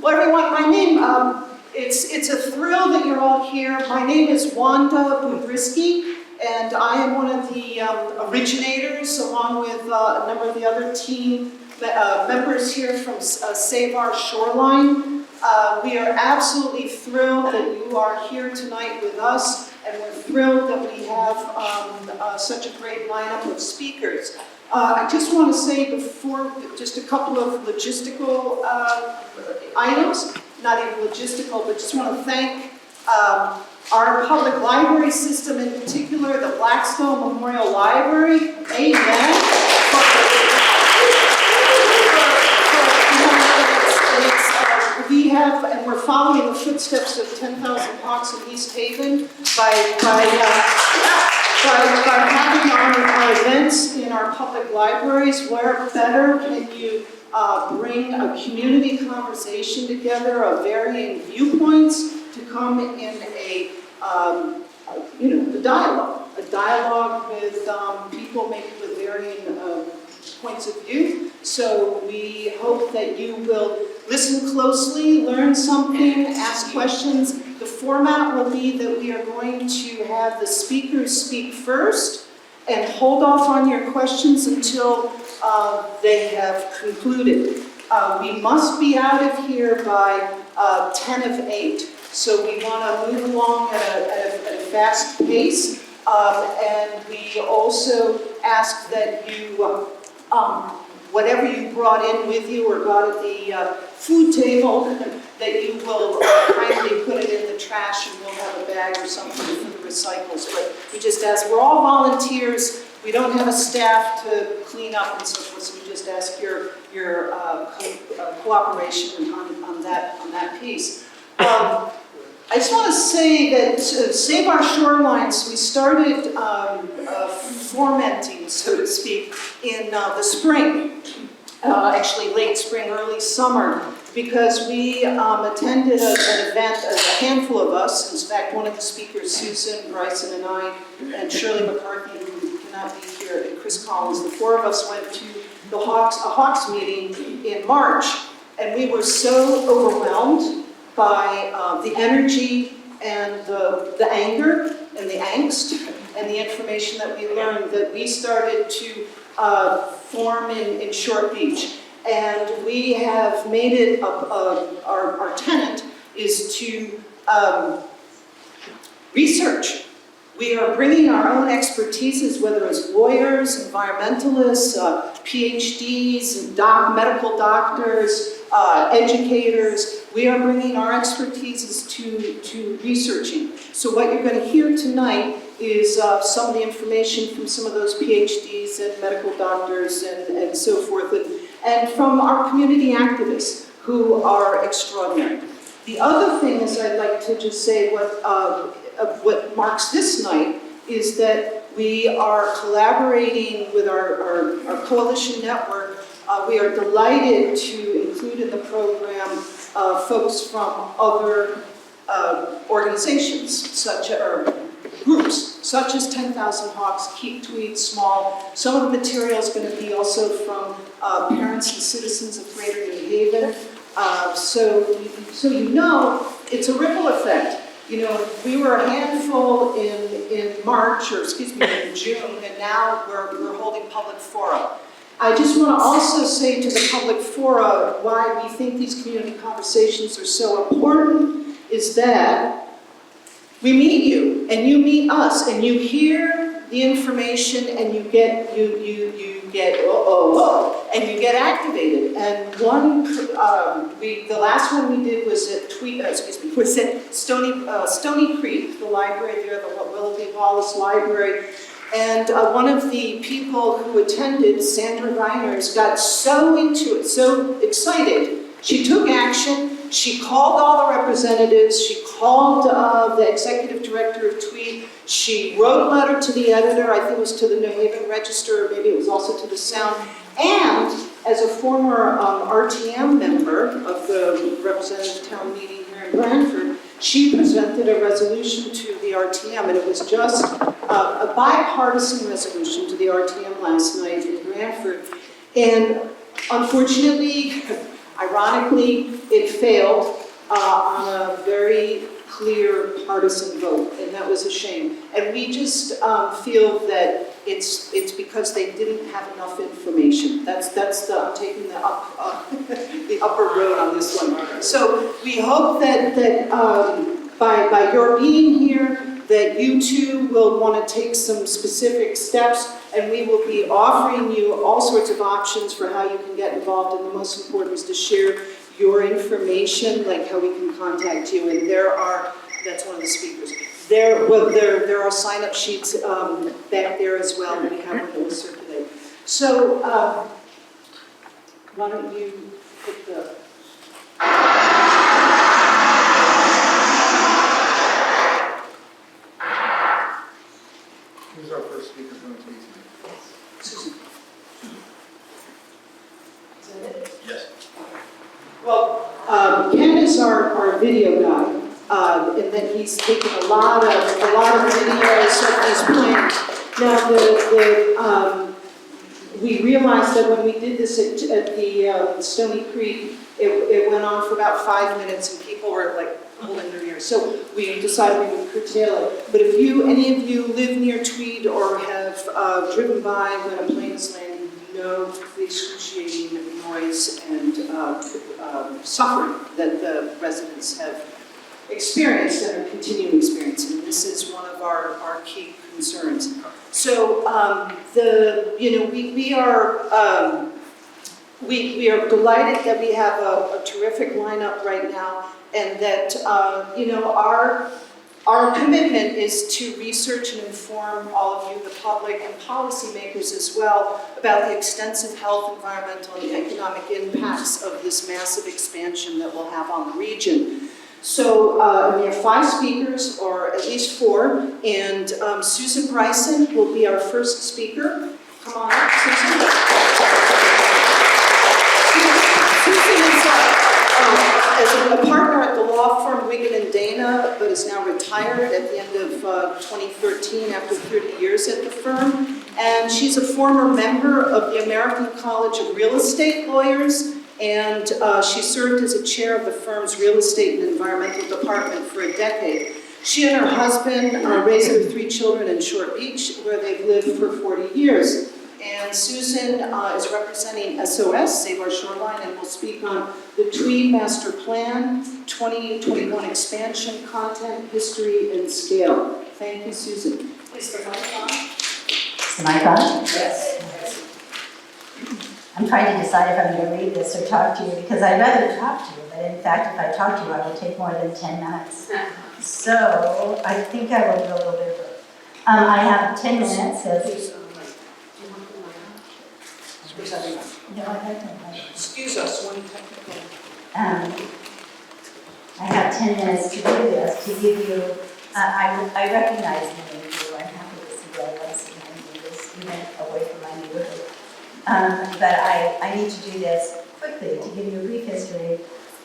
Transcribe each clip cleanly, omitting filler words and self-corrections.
Well, everyone, my name, it's a thrill that you're all here. My name is Wanda Budrisky, and I am one of the originators, along with a number of the other team members here from Save Our Shoreline. We are absolutely thrilled that you are here tonight with us, and we're thrilled that we have such a great lineup of speakers. I just want to say before, just a couple of logistical items, not even logistical, but just want to thank our public library system, in particular, the Blackstone Memorial Library. Amen. We have, and we're following the footsteps of 10,000 Hawks in East Haven by having our events in our public libraries. Where better can you bring a community conversation together of varying viewpoints to come in a dialogue with people maybe with varying points of view. So we hope that you will listen closely, learn something, ask questions. The format will be that we are going to have the speakers speak first and hold off on your questions until they have concluded. We must be out of here by 10 of 8. So we want to move along at a fast pace. And we also ask that you, whatever you brought in with you or got at the food table, that you will kindly put it in the trash, and we'll have a bag or something for the recycles. But we just ask, we're all volunteers. We don't have a staff to clean up and so forth, so we just ask your cooperation on that piece. I just want to say that to Save Our Shorelines, we started fomenting, so to speak, in the spring, actually late spring, early summer, because we attended an event, a handful of us, in fact, one of the speakers, Susan, Bryson, and I, and Shirley McCarthy, who cannot be here, and Chris Collins, the four of us went to a Hawks meeting in March, and we were so overwhelmed by the energy and the anger and the angst and the information that we learned, that we started to form in Short Beach. And we have made it, our tenet is to research. We are bringing our own expertises, whether it's lawyers, environmentalists, PhDs, medical doctors, educators. We are bringing our expertises to researching. So what you're going to hear tonight is some of the information from some of those PhDs and medical doctors and so forth, and from our community activists who are extraordinary. The other thing is, I'd like to just say what marks this night is that we are collaborating with our coalition network. We are delighted to include in the program folks from other organizations, groups, such as 10,000 Hawks, Keep Tweed Small. Some of the material is going to be also from parents and citizens of Greater New Haven. So you know, it's a ripple effect. You know, we were a handful in March, or excuse me, in June, and now we're holding public fora. I just want to also say to the public fora why we think these community conversations are so important is that we meet you and you meet us and you hear the information and you get and you get activated. And the last one we did was at Stony Creek, the library there, the Willoughby Wallace Library. And one of the people who attended, Sandra Reiners, got so into it, so excited. She took action. She called all the representatives. She called the executive director of Tweed. She wrote a letter to the editor. I think it was to the New Haven Register, or maybe it was also to the Sound. And as a former RTM member of the representative town meeting here in Branford, she presented a resolution to the RTM, and it was just a bipartisan resolution to the RTM last night in Branford. And unfortunately, Ironically, it failed on a very clear partisan vote, and that was a shame. And we just feel that it's because they didn't have enough information. I'm taking the the upper road on this one. So we hope that by your being here, that you too will want to take some specific steps, and we will be offering you all sorts of options for how you can get involved. And the most important is to share your information, like how we can contact you. And that's one of the speakers. There are sign-up sheets back there as well, and we have one that will circulate. So why don't you pick the... Who's our first speaker going to be? Susan. Is that it? Yes. Well, Ken is our video guy, and then he's taken a lot of videos of these plans. Now, we realized that when we did this at the Stony Creek, it went on for about 5 minutes, and people were like holding their ears. So we decided we would curtail it. But if any of you live near Tweed or have driven by when a plane is landing, you know the excruciating noise and suffering that the residents have experienced and are continuing experiencing. This is one of our key concerns. So we are delighted that we have a terrific lineup right now, and that our commitment is to research and inform all of you, the public, and policymakers as well, about the extensive health, environmental, and economic impacts of this massive expansion that we'll have on the region. So we have 5 speakers, or at least 4, and Susan Bryson will be our first speaker. Come on up, Susan. Susan is a partner at the law firm Wigan and Dana, but is now retired at the end of 2013 after 30 years at the firm. And she's a former member of the American College of Real Estate Lawyers, and she served as a chair of the firm's real estate and environmental department for a decade. She and her husband raised their 3 children in Short Beach, where they've lived for 40 years. And Susan is representing SOS, Save Our Shoreline, and will speak on the Tweed Master Plan, 2021 expansion, content, history, and scale. Thank you, Susan. Is the mic on? Is the mic on? Yes. I'm trying to decide if I'm going to read this or talk to you, because I'd rather talk to you, but in fact, if I talk to you, I will take more than 10 minutes. So I think I will do a little bit of both. I have 10 minutes. No, I haven't. Excuse us, one technical. I have 10 minutes to do this, to give you, I recognize many of you. I'm happy to see that I see many of this, even away from my neighborhood. But I need to do this quickly to give you a brief history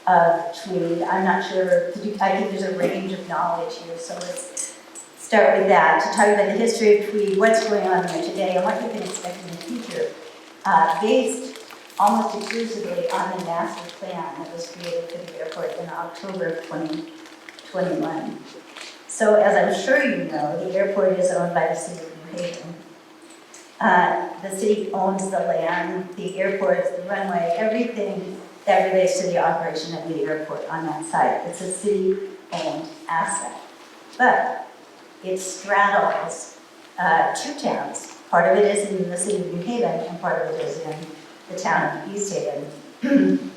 of Tweed. I'm not sure, I think there's a range of knowledge here, so let's start with that, to talk about the history of Tweed, what's going on here today, and what you can expect in the future, based almost exclusively on the master plan that was created for the airport in October of 2021. So as I'm sure you know, the airport is owned by the city of New Haven. The city owns the land, the airport, the runway, everything that relates to the operation of the airport on that site. It's a city-owned asset. But it straddles 2 towns. Part of it is in the city of New Haven, and part of it is in the town of East Haven.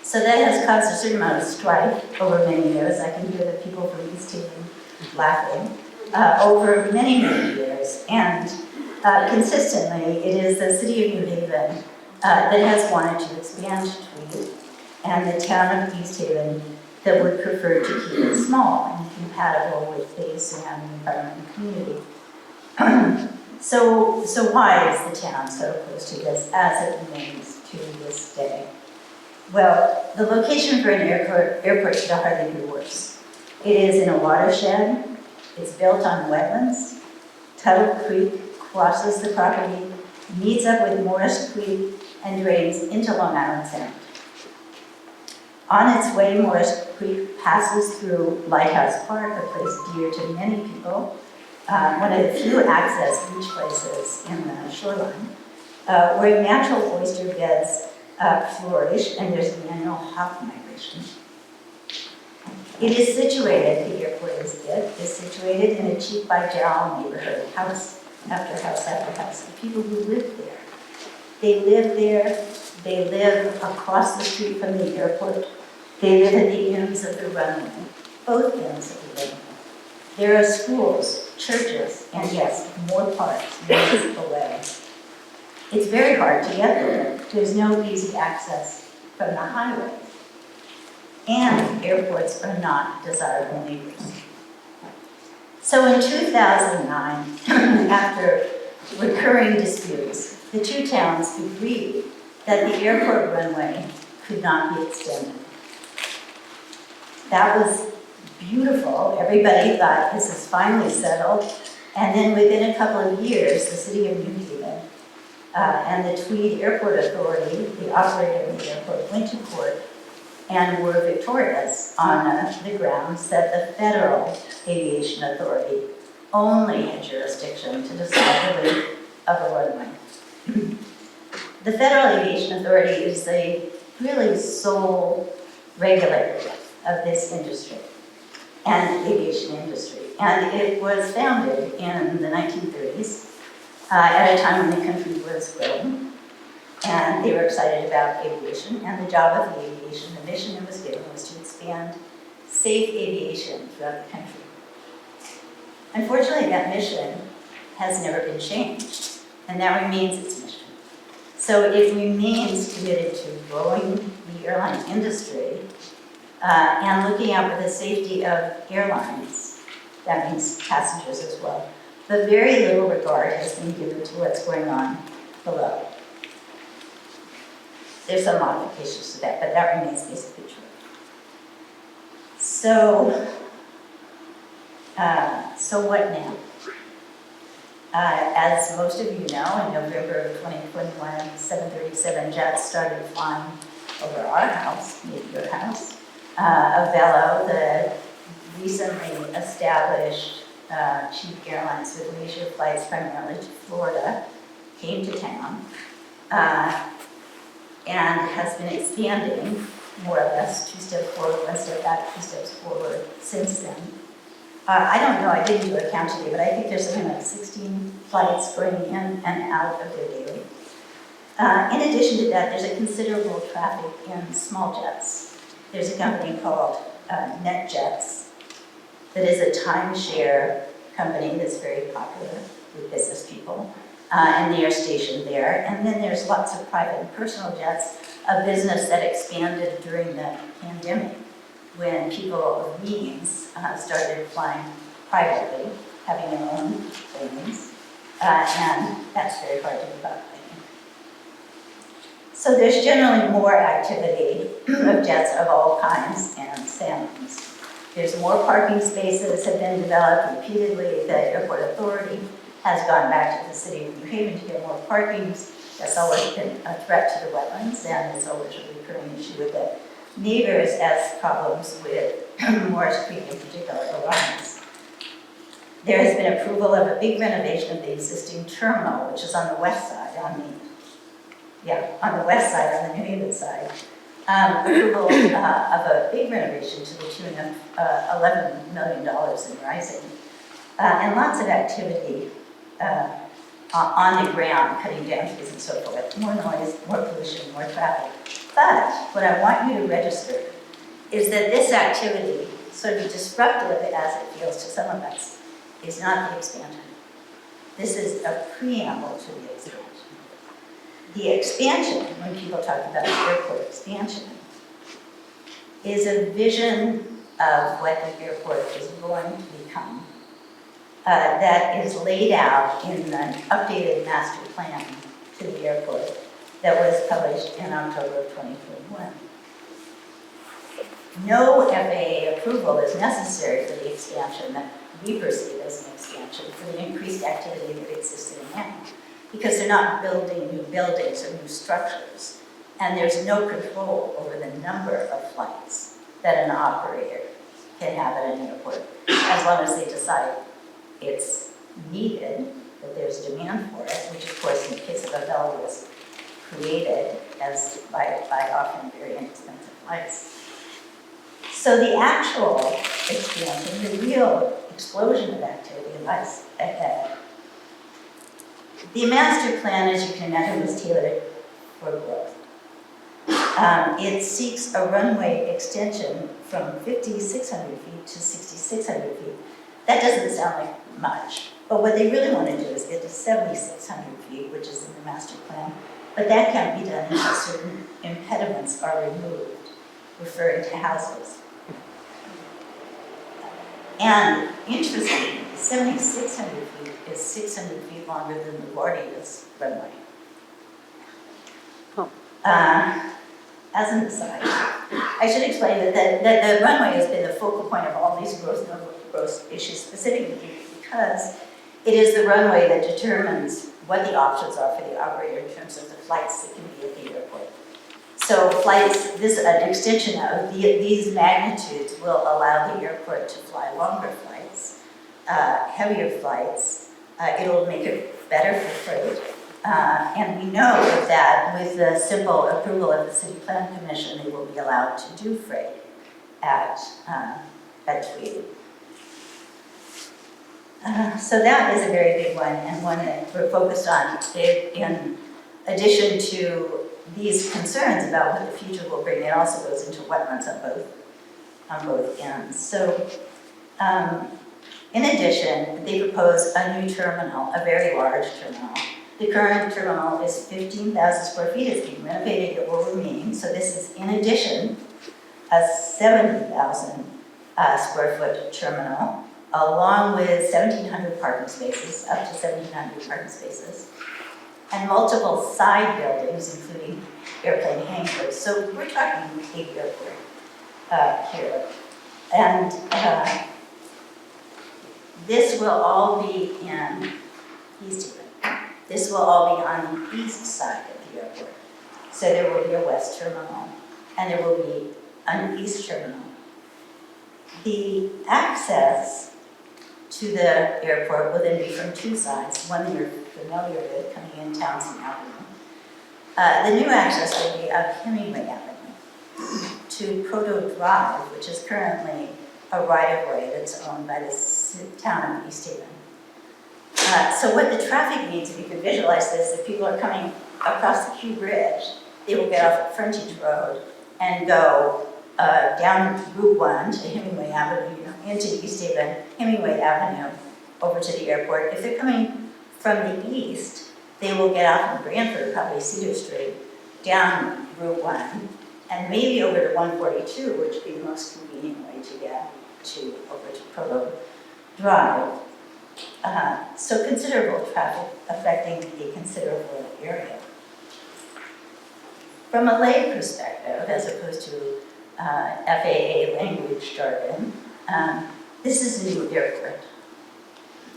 So that has caused a certain amount of strife over many years. I can hear the people from East Haven laughing over many, many years. And consistently, it is the city of New Haven that has wanted to expand Tweed, and the town of East Haven that would prefer to keep it small and compatible with the surrounding environment and community. So why is the town so opposed to this, as it remains to this day? Well, the location for an airport could hardly be worse. It is in a watershed, it's built on wetlands. Tuttle Creek crosses the property, meets up with Morris Creek, and drains into Long Island Sound. On its way, Morris Creek passes through Lighthouse Park, a place dear to many people, one of the few access beach places in the shoreline, where natural oyster beds flourish, and there's an annual hawk migration. It is situated, the airport is situated in a cheap by jowl neighborhood, house after house after house. The people who live there, they live there, they live across the street from the airport, they live at the ends of the runway, both ends of the runway. There are schools, churches, and yes, more parks miles away. It's very hard to get there. There's no easy access from the highway. And airports are not desirable neighbors. So in 2009, after recurring disputes, the two towns agreed that the airport runway could not be extended. That was beautiful. Everybody thought this is finally settled. And then within a couple of years, the city of New Haven and the Tweed Airport Authority, the operator of the airport, went to court and were victorious on the grounds that the Federal Aviation Authority only had jurisdiction to decide the length of a runway. The Federal Aviation Authority is the really sole regulator of this industry and aviation industry. And it was founded in the 1930s at a time when the country was growing. And they were excited about aviation, and the job of the aviation, the mission it was given was to expand safe aviation throughout the country. Unfortunately, that mission has never been changed, and that remains its mission. So it remains committed to growing the airline industry and looking out for the safety of airlines. That means passengers as well. But very little regard has been given to what's going on below. There's some modifications to that, but that remains basically true. So what now? As most of you know, in November of 2021, 737 jets started flying over our house, maybe your house. Avello, the recently established cheap airlines with leisure flights primarily to Florida, came to town. And has been expanding, more or less, 2 steps forward, 1 step back, 2 steps forward since then. I don't know, I didn't do a count today, but I think there's something like 16 flights going in and out of there daily. In addition to that, there's a considerable traffic in small jets. There's a company called NetJets that is a timeshare company that's very popular with business people. And they are stationed there. And then there's lots of private and personal jets, a business that expanded during the pandemic when people of means started flying privately, having their own planes. And that's very hard to give up, I think. So there's generally more activity of jets of all kinds and families. There's more parking spaces have been developed repeatedly. The airport authority has gone back to the city of New Haven to get more parkings. That's always been a threat to the wetlands, and it's always a recurring issue with the neighbors as problems with Morris Creek in particular arise. There has been approval of a big renovation of the existing terminal, which is on the west side, on the west side, on the New Haven side. Approval of a big renovation to the tune of $11 million in rising. And lots of activity on the ground, cutting down trees and so forth. More noise, more pollution, more traffic. But what I want you to register is that this activity, sort of disruptive as it feels to some of us, is not the expansion. This is a preamble to the expansion. The expansion, when people talk about the airport expansion, is a vision of what the airport is going to become. That is laid out in an updated master plan to the airport that was published in October of 2021. No FAA approval is necessary for the expansion that we perceive as an expansion, for the increased activity that exists in now, because they're not building new buildings or new structures. And there's no control over the number of flights that an operator can have at an airport, as long as they decide it's needed, that there's demand for it, which of course in the case of Avella was created as by offering very inexpensive flights. So the actual expansion, the real explosion of activity lies ahead. The master plan, as you can imagine, was tailored for growth. It seeks a runway extension from 5,600 feet to 6,600 feet. That doesn't sound like much, but what they really want to do is get to 7,600 feet, which is in the master plan, but that can't be done until certain impediments are removed, referring to houses. And interestingly, 7,600 feet is 600 feet longer than LaGuardia's runway. As an aside, I should explain that the runway has been the focal point of all these growth issues, specifically because it is the runway that determines what the options are for the operator in terms of the flights that can be at the airport. So flights, an extension of these magnitudes will allow the airport to fly longer flights, heavier flights. It'll make it better for freight. And we know that with the simple approval of the City Plan Commission, they will be allowed to do freight at Tweed. So that is a very big one, and one that we're focused on in addition to these concerns about what the future will bring. It also goes into wetlands on both ends. So in addition, they propose a new terminal, a very large terminal. The current terminal is 15,000 square feet. It's being renovated. It will remain. So this is in addition a 70,000 square foot terminal, along with 1,700 parking spaces, up to 1,700 parking spaces, and multiple side buildings, including airplane hangars. So we're talking big airport here. And this will all be in East Haven. This will all be on the east side of the airport. So there will be a west terminal, and there will be an east terminal. The access to the airport will then be from two sides. One you're familiar with, coming in Townsend Avenue. The new access will be up Hemingway Avenue to Proto Drive, which is currently a right-of-way that's owned by the town of East Haven. So what the traffic means, if you can visualize this, if people are coming across the Q Bridge, they will get off at Frontage Road and go down Route 1 to Hemingway Avenue, into East Haven, Hemingway Avenue, over to the airport. If they're coming from the east, they will get off in Branford, probably Cedar Street, down Route 1, and maybe over to 142, which would be the most convenient way to get over to Proto Drive. So considerable traffic affecting a considerable area. From a lay perspective, as opposed to FAA language jargon, this is a new airport.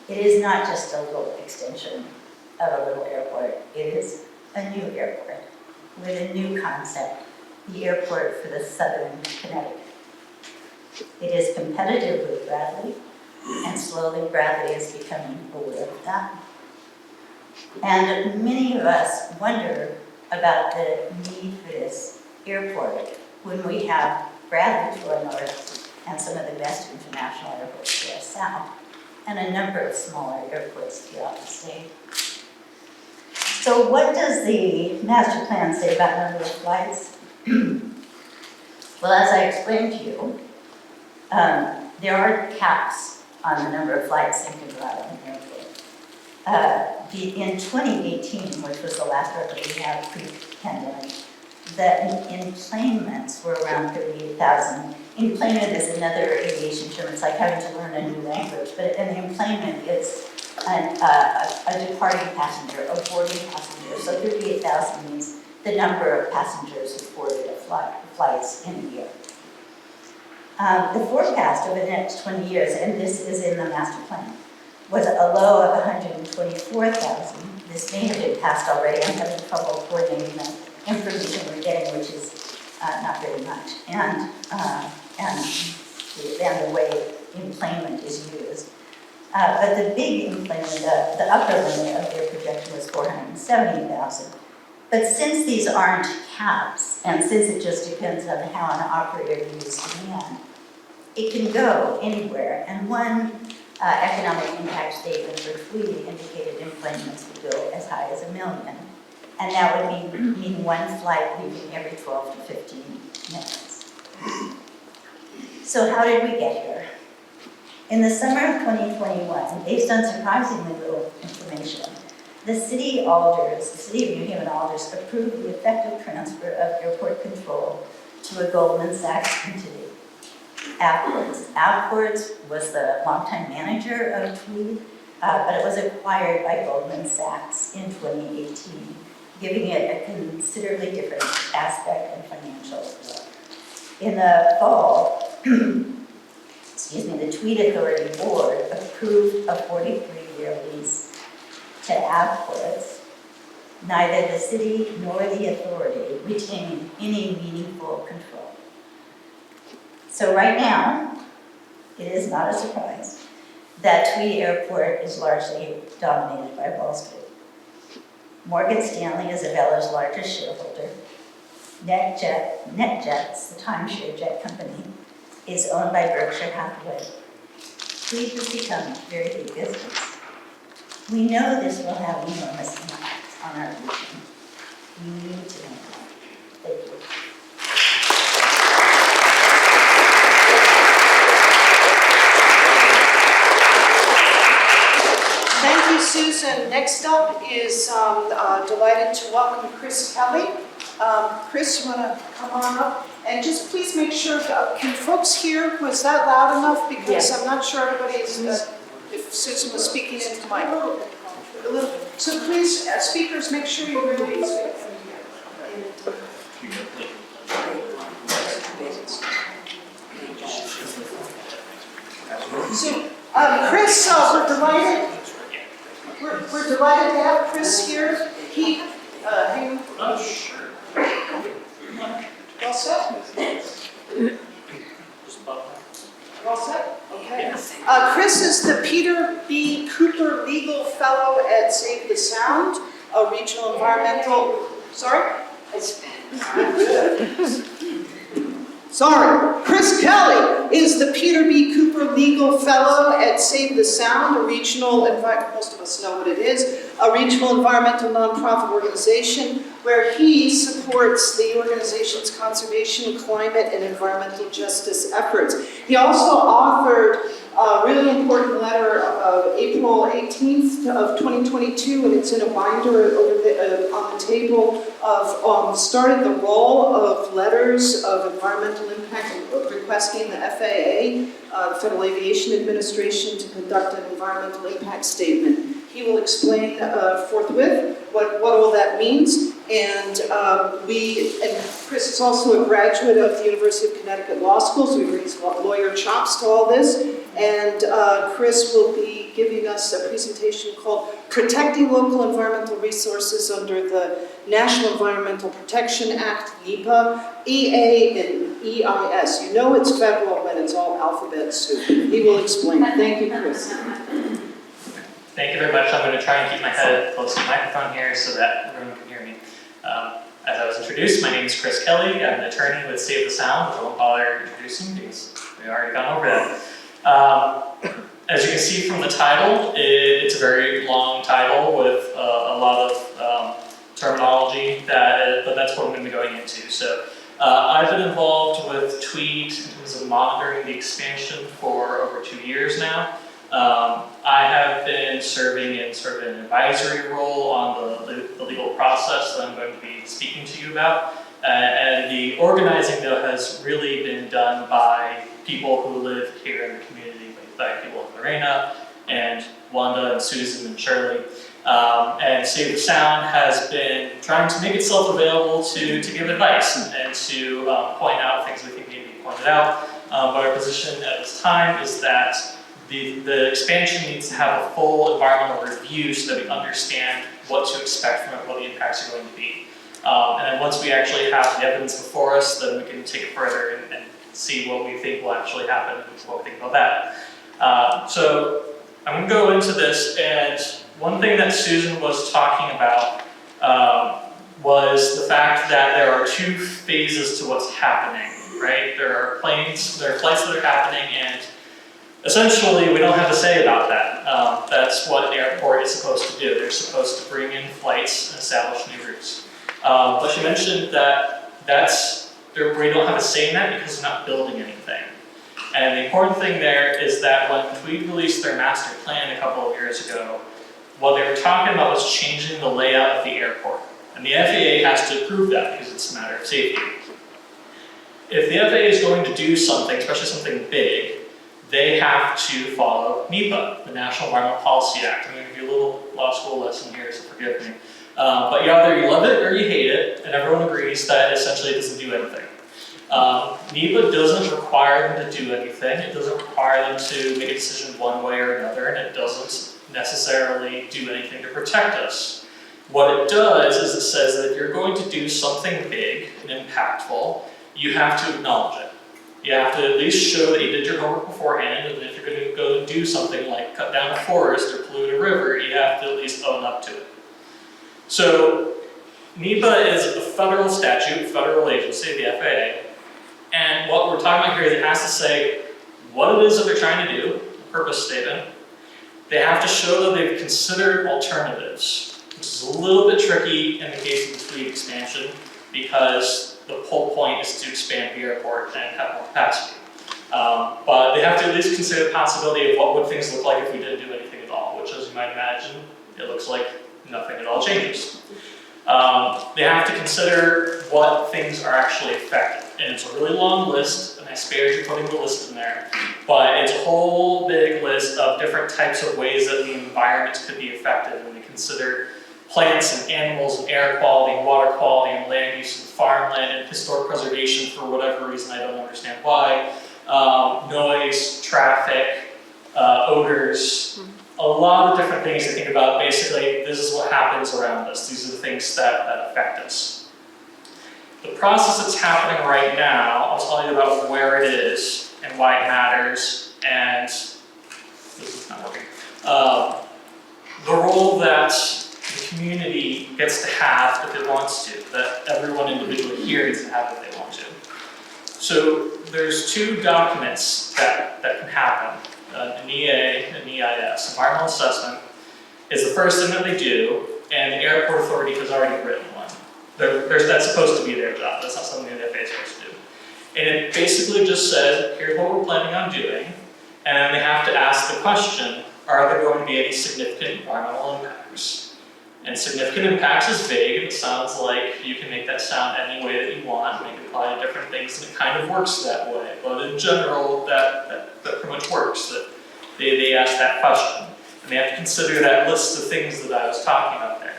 It is not just a little extension of a little airport. It is a new airport with a new concept, the airport for the Southern Connecticut. It is competitive with Bradley, and slowly Bradley is becoming aware of that. And many of us wonder about the need for this airport when we have Bradley to our north and some of the best international airports to our south, and a number of smaller airports throughout the state. So what does the master plan say about number of flights? Well, as I explained to you, there are caps on the number of flights that can go out of an airport. In 2018, which was the last record we had pre-pandemic, the enplanements were around 38,000. Enplanement is another aviation term. It's like having to learn a new language, but an enplanement is a departing passenger, a boarding passenger. So 38,000 means the number of passengers who boarded flights in a year. The forecast over the next 20 years, and this is in the master plan, was a low of 124,000. This may have been passed already. I'm having trouble coordinating information we're getting, which is not very much, and the way employment is used. But the big employment, the upper limit of their projection was 470,000. But since these aren't caps, and since it just depends on how an operator views demand, it can go anywhere. And one economic impact statement for Tweed indicated employments would go as high as 1 million. And that would mean one flight leaving every 12 to 15 minutes. So how did we get here? In the summer of 2021, based on surprisingly little information, the city of New Haven Alders approved the effective transfer of airport control to a Goldman Sachs entity. Outwards was the longtime manager of Tweed, but it was acquired by Goldman Sachs in 2018, giving it a considerably different aspect and financial look. In the fall, the Tweed Authority Board approved a 43-year lease to Outwards. Neither the city nor the authority retain any meaningful control. So right now, it is not a surprise that Tweed Airport is largely dominated by Wall Street. Morgan Stanley is Avella's largest shareholder. NetJets, the timeshare jet company, is owned by Berkshire Hathaway. Tweed has become a very big business. We know this will have enormous impacts on our region. We need to know that. Thank you. Thank you, Susan. Next up is delighted to welcome Chris Kelly. Chris, you want to come on up? And just please make sure, can folks hear? Was that loud enough? Because yes. I'm not sure everybody is, if Susan was speaking into my... So please, speakers, make sure you really speak. So, Chris, we're delighted. We're delighted to have Chris here. Hang on. Oh, sure. All set? All set? Okay. Chris is the Peter B. Cooper Legal Fellow at Save the Sound, a regional environmental... Sorry? Sorry. Chris Kelly is the Peter B. Cooper Legal Fellow at Save the Sound, a regional... most of us know what it is, a regional environmental nonprofit organization where he supports the organization's conservation, climate, and environmental justice efforts. He also authored a really important letter of April 18th of 2022, and it's in a binder over on the table of started the roll of letters of environmental impact requesting the FAA, the Federal Aviation Administration, to conduct an environmental impact statement. He will explain forthwith what all that means. And Chris is also a graduate of the University of Connecticut Law School, so he brings lawyer chops to all this. And Chris will be giving us a presentation called Protecting Local Environmental Resources under the National Environmental Protection Act, NEPA, EA, and EIS. You know it's federal when it's all alphabet soup. He will explain. Thank you, Chris. Thank you very much. I'm going to try and keep my head close to the microphone here so that everyone can hear me. As I was introduced, my name is Chris Kelly. I'm an attorney with Save the Sound, which I won't bother introducing because we've already gone over that. As you can see from the title, it's a very long title with a lot of terminology, but that's what I'm going to be going into. So I've been involved with Tweed in terms of monitoring the expansion for over 2 years now. I have been serving in sort of an advisory role on the legal process that I'm going to be speaking to you about. And the organizing, though, has really been done by people who live here in the community, by people like Lorena and Wanda and Susan and Shirley. And Save the Sound has been trying to make itself available to give advice and to point out things we think need to be pointed out. But our position at this time is that the expansion needs to have a full environmental review so that we understand what to expect from it, what the impacts are going to be. And then once we actually have the evidence before us, then we can take it further and see what we think will actually happen, what we think about that. So I'm going to go into this, and one thing that Susan was talking about was the fact that there are two phases to what's happening, right? There are flights that are happening, and essentially we don't have a say about that. That's what an airport is supposed to do. They're supposed to bring in flights and establish new routes. But she mentioned that we don't have a say in that because we're not building anything. And the important thing there is that when Tweed released their master plan a couple of years ago, what they were talking about was changing the layout of the airport. And the FAA has to approve that because it's a matter of safety. If the FAA is going to do something, especially something big, they have to follow NEPA, the National Environmental Policy Act. I'm going to give you a little law school lesson here, so forgive me. But either you love it or you hate it, and everyone agrees that essentially it doesn't do anything. NEPA doesn't require them to do anything. It doesn't require them to make a decision one way or another, and it doesn't necessarily do anything to protect us. What it does is it says that if you're going to do something big and impactful, you have to acknowledge it. You have to at least show that you did your homework beforehand, and if you're going to go do something like cut down a forest or pollute a river, you have to at least own up to it. So NEPA is a federal statute, federal agency, the FAA, and what we're talking about here is it has to say what it is that they're trying to do, a purpose statement. They have to show that they've considered alternatives, which is a little bit tricky in the case of the Tweed expansion because the whole point is to expand the airport and have more capacity. But they have to at least consider the possibility of what would things look like if we didn't do anything at all, which, as you might imagine, it looks like nothing at all changes. They have to consider what things are actually affected. And it's a really long list, and I spared you putting the list in there, but it's a whole big list of different types of ways that the environment could be affected, and they consider plants and animals and air quality and water quality and land use and farmland and historic preservation for whatever reason, I don't understand why, noise, traffic, odors, a lot of different things to think about. Basically, this is what happens around us. These are the things that affect us. The process that's happening right now, I'll tell you about where it is and why it matters, and this is not working. The role that the community gets to have if it wants to, that everyone individually here gets to have if they want to. So there's two documents that can happen. An EA and an EIS. Environmental assessment is the first thing that they do, and the airport authority has already written one. That's supposed to be their job. That's not something the FAA is supposed to do. And it basically just says, here's what we're planning on doing, and then they have to ask the question, are there going to be any significant environmental impacts? And significant impacts is vague, and it sounds like you can make that sound any way that you want, make it apply to different things, and it kind of works that way. But in general, that pretty much works, that they ask that question. And they have to consider that list of things that I was talking about there.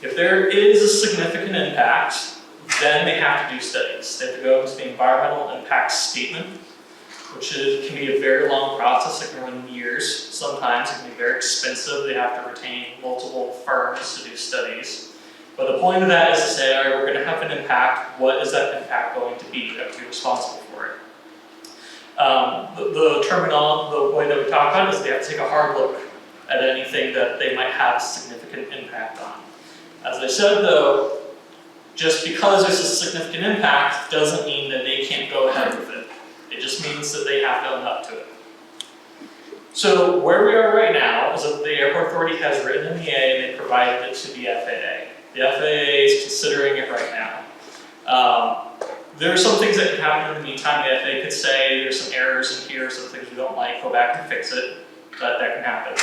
If there is a significant impact, then they have to do studies. They have to go into the environmental impact statement, which can be a very long process. It can run years. Sometimes it can be very expensive. They have to retain multiple firms to do studies. But the point of that is to say, all right, we're going to have an impact. What is that impact going to be? You have to be responsible for it. The way that we talk about it is they have to take a hard look at anything that they might have significant impact on. As I said though, just because there's a significant impact doesn't mean that they can't go ahead with it. It just means that they have to own up to it. So where we are right now is that the airport authority has written an EA and they provided it to the FAA. The FAA is considering it right now. There are some things that can happen in the meantime. The FAA could say there's some errors in here, some things we don't like, go back and fix it. That can happen.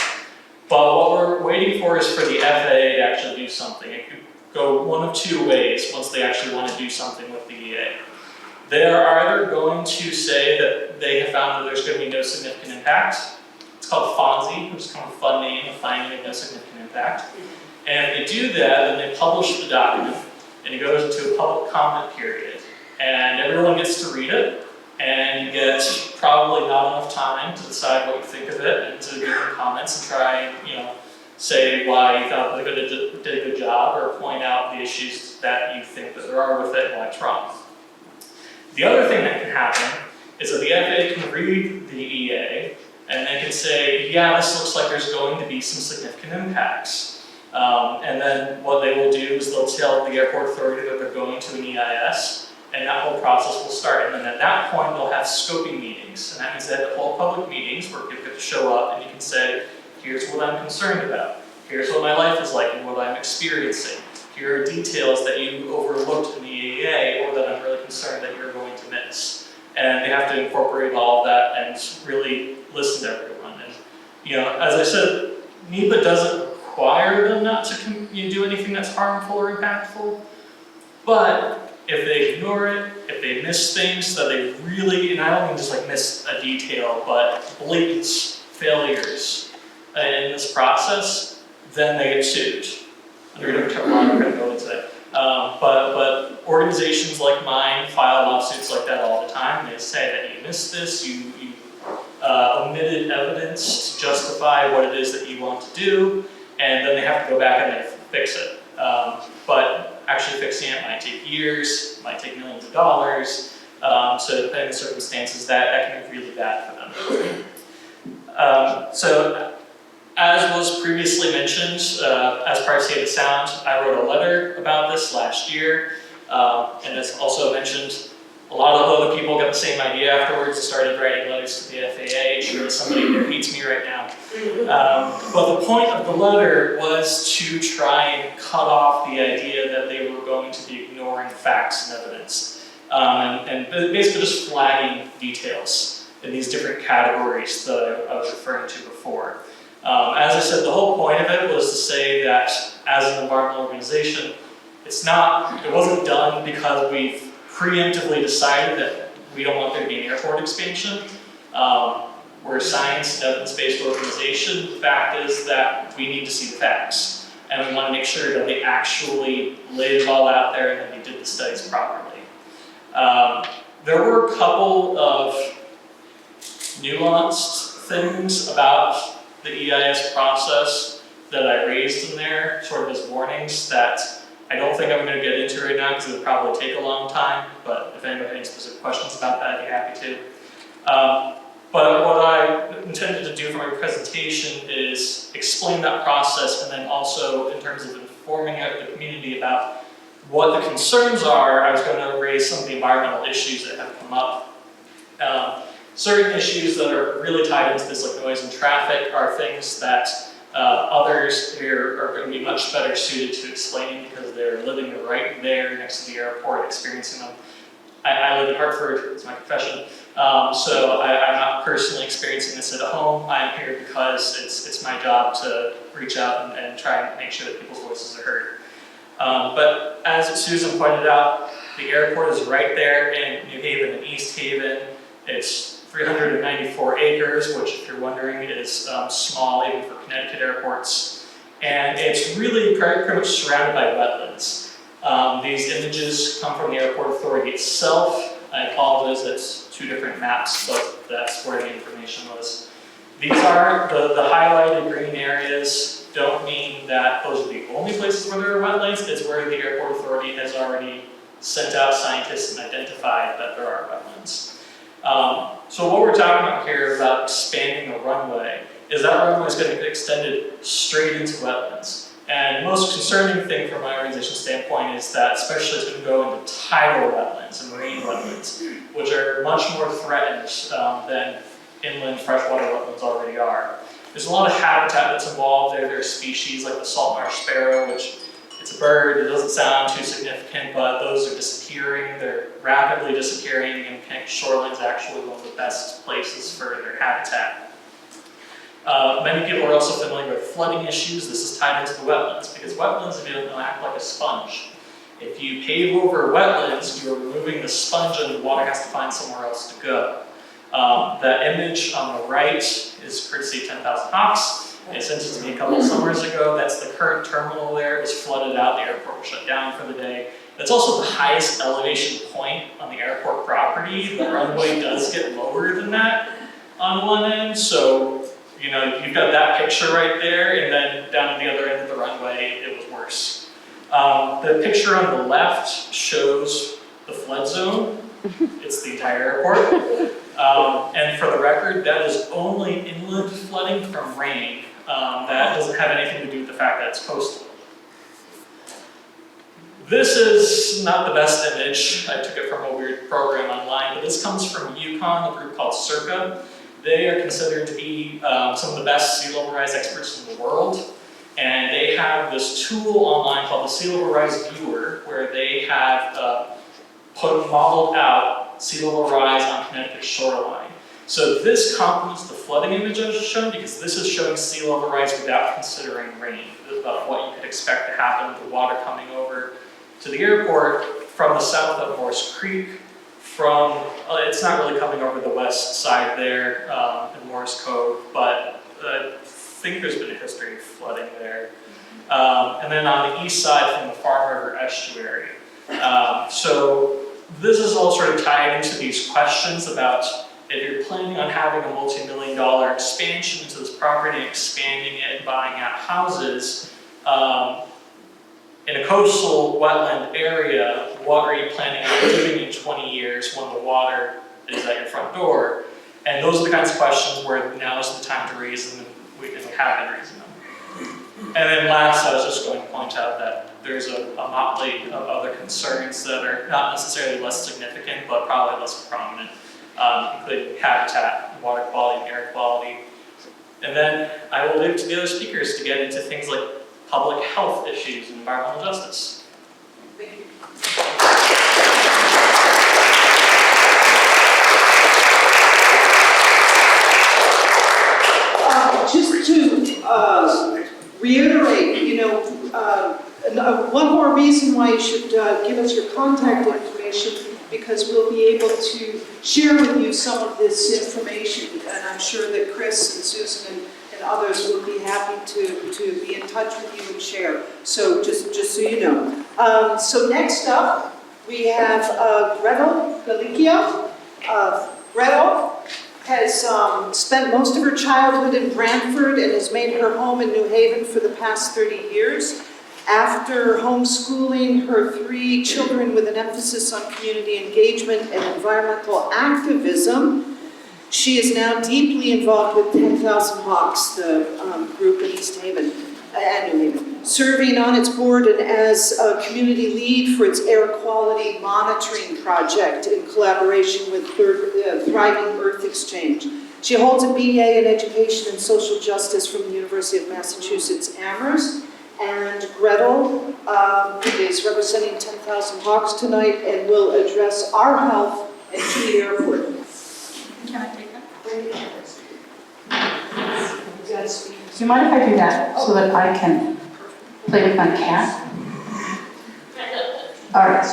But what we're waiting for is for the FAA to actually do something. It could go one of two ways once they actually want to do something with the EA. They are either going to say that they have found that there's going to be no significant impact. It's called FONSI, which is kind of a fun name, a finding of no significant impact. And if they do that, then they publish the document, and it goes into a public comment period. And everyone gets to read it, and you get probably not enough time to decide what you think of it and to give them comments and try and, say why you thought they did a good job, or point out the issues that you think that there are with it and why it's wrong. The other thing that can happen is that the FAA can read the EA and they can say, yeah, this looks like there's going to be some significant impacts. And then what they will do is they'll tell the airport authority that they're going to an EIS, and that whole process will start. And then at that point, they'll have scoping meetings. And that means they have the whole public meetings where people get to show up and you can say, here's what I'm concerned about. Here's what my life is like and what I'm experiencing. Here are details that you overlooked in the EAA or that I'm really concerned that you're going to miss. And they have to incorporate all of that and really listen to everyone. And, you know, as I said, NEPA doesn't require them not to do anything that's harmful or impactful, but if they ignore it, if they miss things that they really, and I don't mean just like miss a detail, but blatant failures in this process, then they get sued. Under a different terminology, we're going to go into that. But organizations like mine file lawsuits like that all the time. They say that you missed this, you omitted evidence to justify what it is that you want to do, and then they have to go back and they fix it. But actually fixing it might take years, might take millions of dollars, so depending on the circumstances, that can be really bad for them. So as was previously mentioned, as part of Save the Sound, I wrote a letter about this last year, and as also mentioned, a lot of other people got the same idea afterwards and started writing letters to the FAA. Sure, somebody there hates me right now. But the point of the letter was to try and cut off the idea that they were going to be ignoring facts and evidence, and basically just flagging details in these different categories that I was referring to before. As I said, the whole point of it was to say that as an environmental organization, it wasn't done because we've preemptively decided that we don't want there to be an airport expansion. We're a science and evidence-based organization. The fact is that we need to see the facts, and we want to make sure that they actually laid it all out there and that they did the studies properly. There were a couple of nuanced things about the EIS process that I raised in there, sort of as warnings that I don't think I'm going to get into right now because it would probably take a long time, but if anyone has any specific questions about that, I'd be happy to. But what I intended to do for my presentation is explain that process, and then also in terms of informing the community about what the concerns are. I was going to raise some of the environmental issues that have come up. Certain issues that are really tied into this, like noise and traffic, are things that others here are going to be much better suited to explain because they're living right there next to the airport, experiencing them. I live in Hartford, it's my profession, so I'm not personally experiencing this at home. I'm here because it's my job to reach out and try and make sure that people's voices are heard. But as Susan pointed out, the airport is right there in New Haven and East Haven. It's 394 acres, which, if you're wondering, is small even for Connecticut airports. And it's really pretty much surrounded by wetlands. These images come from the airport authority itself. I apologize, that's two different maps, but that's where the information was. These are the highlighted green areas. Don't mean that those are the only places where there are wetlands. It's where the airport authority has already sent out scientists and identified that there are wetlands. So what we're talking about here about expanding the runway is that runway is going to get extended straight into wetlands. And the most concerning thing from my organization's standpoint is that especially it's going to go into tidal wetlands and marine wetlands, which are much more threatened than inland freshwater wetlands already are. There's a lot of habitat that's involved there. There are species like the salt marsh sparrow, which it's a bird, it doesn't sound too significant, but those are disappearing. They're rapidly disappearing, and Our Shoreline is actually one of the best places for their habitat. Many people are also familiar with flooding issues. This is tied into the wetlands, because wetlands, if you don't know, act like a sponge. If you pave over wetlands, you're removing the sponge and the water has to find somewhere else to go. That image on the right is courtesy of 10,000 Hawks. They sent it to me a couple of summers ago. That's the current terminal there. It was flooded out. The airport was shut down for the day. That's also the highest elevation point on the airport property. The runway does get lower than that on one end. So, you know, you've got that picture right there, and then down The picture on the left shows the flood zone. It's the entire airport. And for the record, that is only inland flooding from rain. That doesn't have anything to do with the fact that it's coastal. This is not the best image. I took it from a weird program online, but this comes from Yukon, a group called Circa. They are considered to be some of the best sea level rise experts in the world. And they have this tool online called the Sea Level Rise Viewer, where they have modeled out sea level rise on Connecticut's shoreline. So this complements the flooding image I just shown, because this is showing sea level rise without considering rain, about what you could expect to happen with the water coming over to the airport from the south of Morse Creek, it's not really coming over the west side there in Morse Cove, but I think there's been a history of flooding there. And then on the east side from the Farm River estuary. So this is all sort of tied into these questions about if you're planning on having a multi-million-dollar expansion into this property, expanding it and buying out houses, in a coastal wetland area, what are you planning on doing in 20 years when the water is at your front door? And those are the kinds of questions where now is the time to raise them, and we have been raising them. And then last, I was just going to point out that there's a motley of other concerns that are not necessarily less significant, but probably less prominent, including habitat, water quality, and air quality. And then I will leave it to the other speakers to get into things like public health issues and environmental justice. Thank you. Just to reiterate, one more reason why you should give us your contact information, because we'll be able to share with you some of this information, and I'm sure that Chris and Susan and others will be happy to be in touch with you and share. So just so you know. So next up, we have Gretel Galicchio. Gretel has spent most of her childhood in Branford and has made her home in New Haven for the past 30 years. After homeschooling her 3 children with an emphasis on community engagement and environmental activism, she is now deeply involved with 10,000 Hawks, the group in East Haven and New Haven, serving on its board and as a community lead for its air quality monitoring project in collaboration with Thriving Earth Exchange. She holds a BA in Education and Social Justice from the University of Massachusetts Amherst. And Gretel is representing 10,000 Hawks tonight and will address our health at Tweed Airport. Can I take that? Yes. Do you mind if I do that so that I can play with my cat? All right.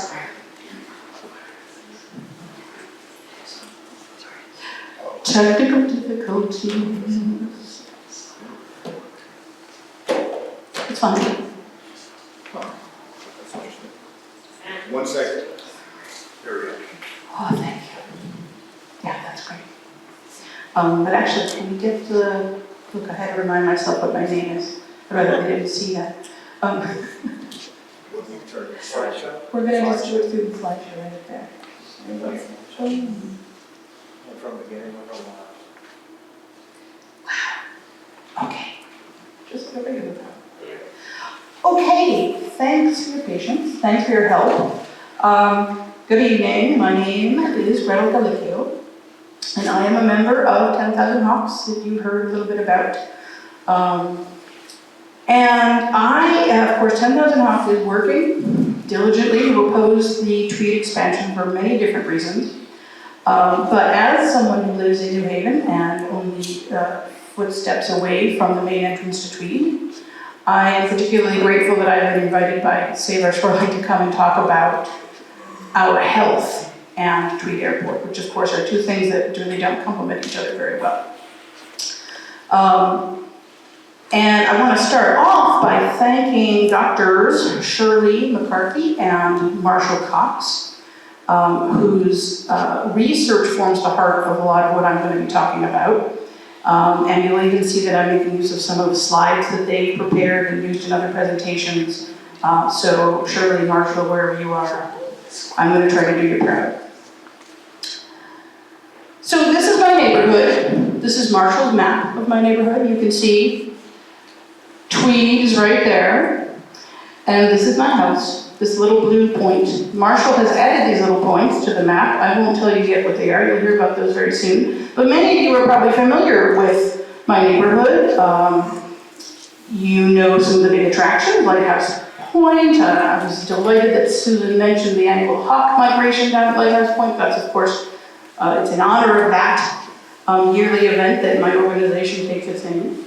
Technical difficulties. It's fine. 1 second. There we go. Oh, thank you. Yeah, that's great. But actually, can we get the, look, I had to remind myself what my name is. I'd rather they didn't see that. We're going to just do it through the slideshow right there. From the beginning or from Wow. Okay. Just a regular time. Okay, thanks for your patience. Thanks for your help. Good evening. My name is Gretel Galicchio, and I am a member of 10,000 Hawks that you heard a little bit about. And of course, 10,000 Hawks is working diligently to oppose the Tweed expansion for many different reasons. But as someone who lives in New Haven and only footsteps away from the main entrance to Tweed, I am particularly grateful that I've been invited by Save Our Shoreline to come and talk about our health and Tweed Airport, which of course are two things that really don't complement each other very well. And I want to start off by thanking Drs. Shirley McCarthy and Marshall Cox, whose research forms the heart of a lot of what I'm going to be talking about. And you'll even see that I'm making use of some of the slides that they prepared and used in other presentations So Shirley, Marshall, wherever you are, I'm going to try to do you proud. So this is my neighborhood. This is Marshall's map of my neighborhood. You can see Tweed is right there. And this is my house, this little blue point. Marshall has added these little points to the map. I won't tell you yet what they are. You'll hear about those very soon. But many of you are probably familiar with my neighborhood. You know some of the big attractions, Lighthouse Point. I was delighted that Susan mentioned the annual hawk migration down at Lighthouse Point. That's, of course, it's in honor of that yearly event that my organization takes its name.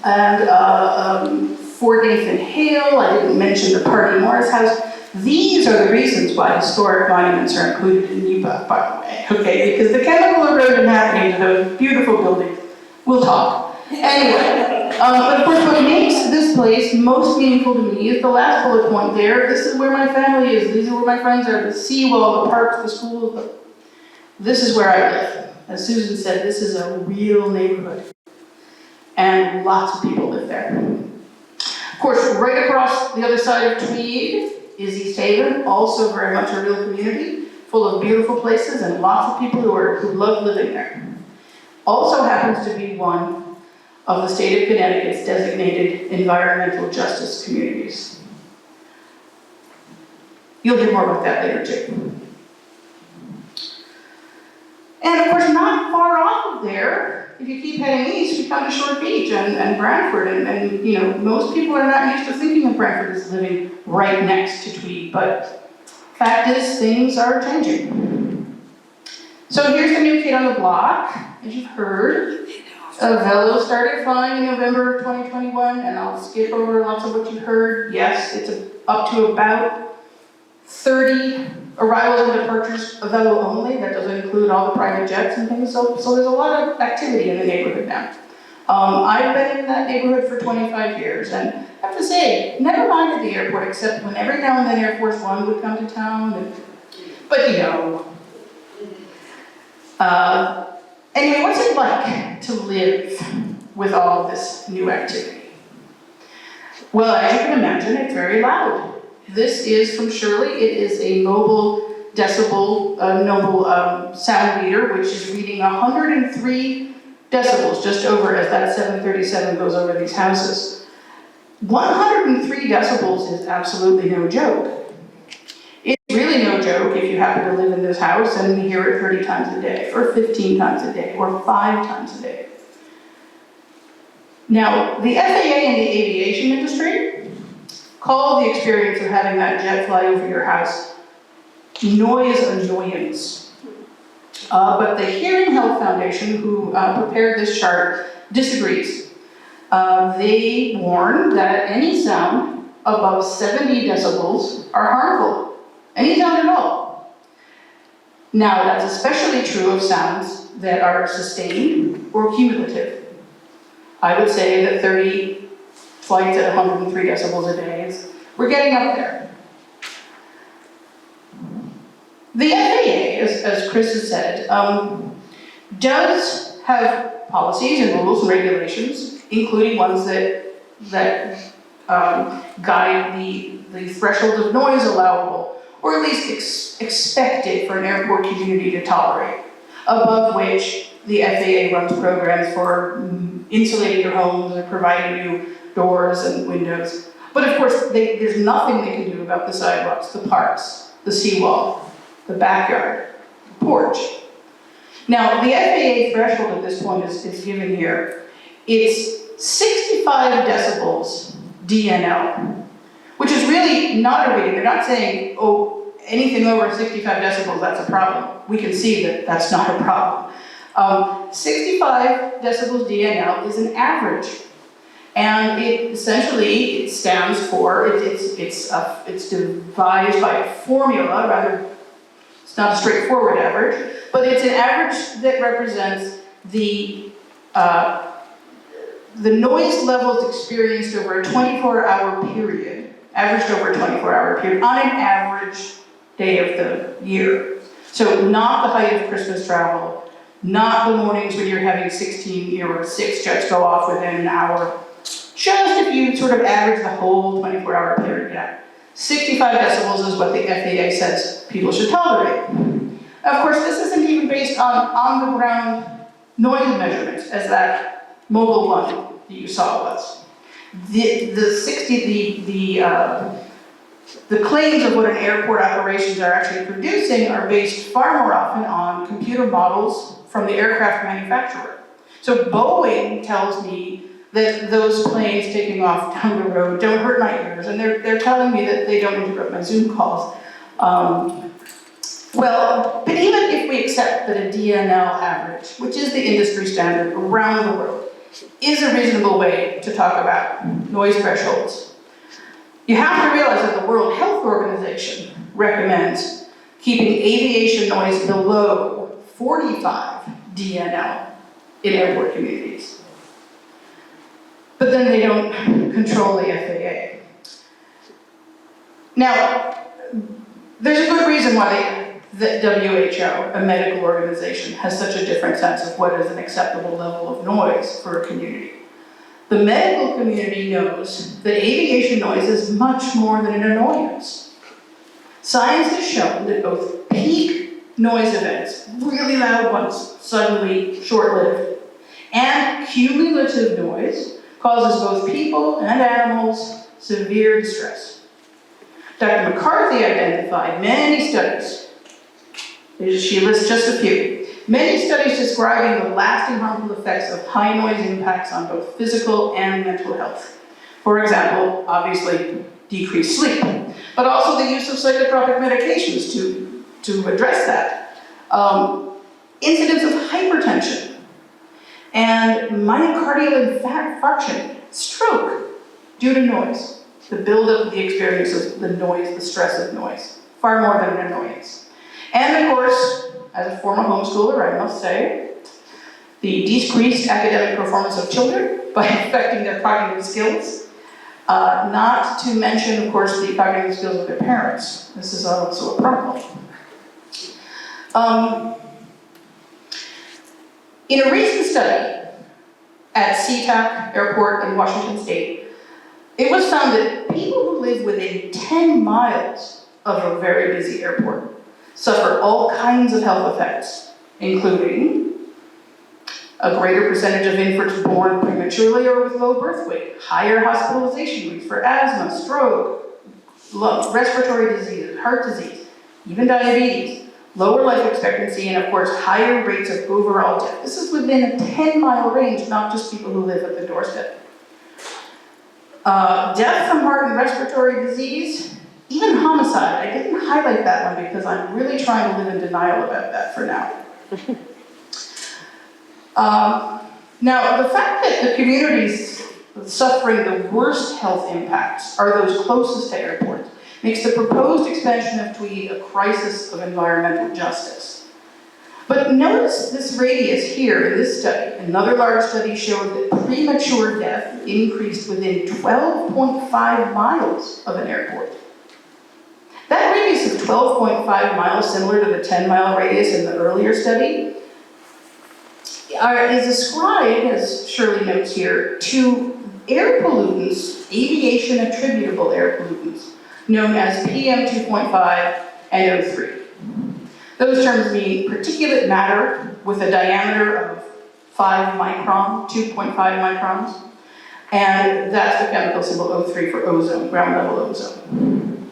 And Fort Nathan Hale, I didn't mention the Party Morris House. These are the reasons why historic monuments are included in NEPA, by the way, okay? Because the chemical erosion happening to those beautiful buildings, we'll talk. Anyway, but of course what makes this place most meaningful to me is the last bullet point there. This is where my family is. These are where my friends are. The seawall, the parks, the schools. This is where I live. As Susan said, this is a real neighborhood. And lots of people live there. Of course, right across the other side of Tweed is East Haven, also very much a real community, full of beautiful places and lots of people who love living there. Also happens to be one of the state of Connecticut's designated environmental justice communities. You'll hear more about that later too. And of course, not far off of there, if you keep heading east, you come to Short Beach and Branford, and you know, most people are not used to thinking of Branford as living right next to Tweed, but fact is, things are changing. So here's the new kid on the block, as you've heard. Velo started flying in November of 2021, and I'll skip over lots of what you've heard. Yes, it's up to about 30 arrivals and departures of Velo only. That doesn't include all the private jets and things, so there's a lot of activity in the neighborhood now. I've been in that neighborhood for 25 years, and I have to say, never minded the airport, except when every now and then Air Force One would come to town, but you know. Anyway, what's it like to live with all of this new activity? Well, as you can imagine, it's very loud. This is from Shirley. It is a mobile decibel, sound meter, which is reading 103 decibels, just over as that 737 goes over these houses. 103 decibels is absolutely no joke. It's really no joke if you happen to live in this house and hear it 30 times a day, or 15 times a day, or 5 times a day. Now, the FAA and the aviation industry call the experience of having that jet fly over your house noise annoyance. But the Hearing Health Foundation, who prepared this chart, disagrees. They warn that any sound above 70 decibels are harmful. Any sound at all. Now, that's especially true of sounds that are sustained or cumulative. I would say that 30 flights at 103 decibels a day we're getting up there. The FAA, as Chris has said, does have policies and rules and regulations, including ones that guide the threshold of noise allowable, or at least expected for an airport community to tolerate, above which the FAA runs programs for insulating your homes and providing new doors and windows. But of course, there's nothing they can do about the sidewalks, the parks, the seawall, the backyard, the porch. Now, the FAA threshold at this point is given here. It's 65 decibels DNL, which is really not a reading. They're not saying, oh, anything over 65 decibels, that's a problem. We can see that that's not a problem. 65 decibels DNL is an average. And it essentially, it stands for, it's devised by a formula, rather, it's not a straightforward average, but it's an average that represents the noise levels experienced over a 24-hour period, averaged over a 24-hour period, on an average day of the year. So not the height of Christmas travel, not the mornings when you're having 6 jets go off within an hour. just if you sort of average the whole 24-hour period out. 65 decibels is what the FAA says people should tolerate. Of course, this isn't even based on the ground noise measurements, as that mobile one that you saw was. The claims of what an airport operations are actually producing are based far more often on computer models from the aircraft manufacturer. So Boeing tells me that those planes taking off down the road don't hurt my ears, and they're telling me that they don't interrupt my Zoom calls. Well, but even if we accept that a DNL average, which is the industry standard around the world, is a reasonable way to talk about noise thresholds, you have to realize that the World Health Organization recommends keeping aviation noise below 45 DNL in airport communities. But then they don't control the FAA. Now, there's a good reason why the WHO, a medical organization, has such a different sense of what is an acceptable level of noise for a community. The medical community knows that aviation noise is much more than an annoyance. Science has shown that both peak noise events, really loud ones, suddenly short-lived, and cumulative noise causes both people and animals severe distress. Dr. McCarthy identified many studies. She lists just a few. Many studies describing the lasting harmful effects of high noise impacts on both physical and mental health. For example, obviously, decreased sleep, but also the use of psychotropic medications to address that. Incidents of hypertension and myocardial infarction, stroke, due to noise. The buildup of the experience of the noise, the stress of noise, far more than an annoyance. And of course, as a former homeschooler, I must say, the decreased academic performance of children by affecting their cognitive skills, not to mention, of course, the cognitive skills of their parents. This is also a problem. In a recent study at SeaTac Airport in Washington State, it was found that people who live within 10 miles of a very busy airport suffer all kinds of health effects, including a greater percentage of infants born prematurely or with low birth weight, higher hospitalization rates for asthma, stroke, respiratory diseases, heart disease, even diabetes, lower life expectancy, and of course, higher rates of overall death. This is within a 10-mile range, not just people who live at the doorstep. Death from heart and respiratory disease, even homicide. I didn't highlight that one because I'm really trying to live in denial about that for now. Now, the fact that the communities suffering the worst health impacts are those closest to airports makes the proposed expansion of Tweed a crisis of environmental justice. But notice this radius here in this study. Another large study showed that premature death increased within 12.5 miles of an airport. That radius of 12.5 miles, similar to the 10-mile radius in the earlier study, is ascribed, as Shirley notes here, to air pollutants, aviation attributable air pollutants, known as PM 2.5 and O3. Those terms mean particulate matter with a diameter of 5 microns, 2.5 microns, and that's the chemical symbol O3 for ozone, ground level ozone.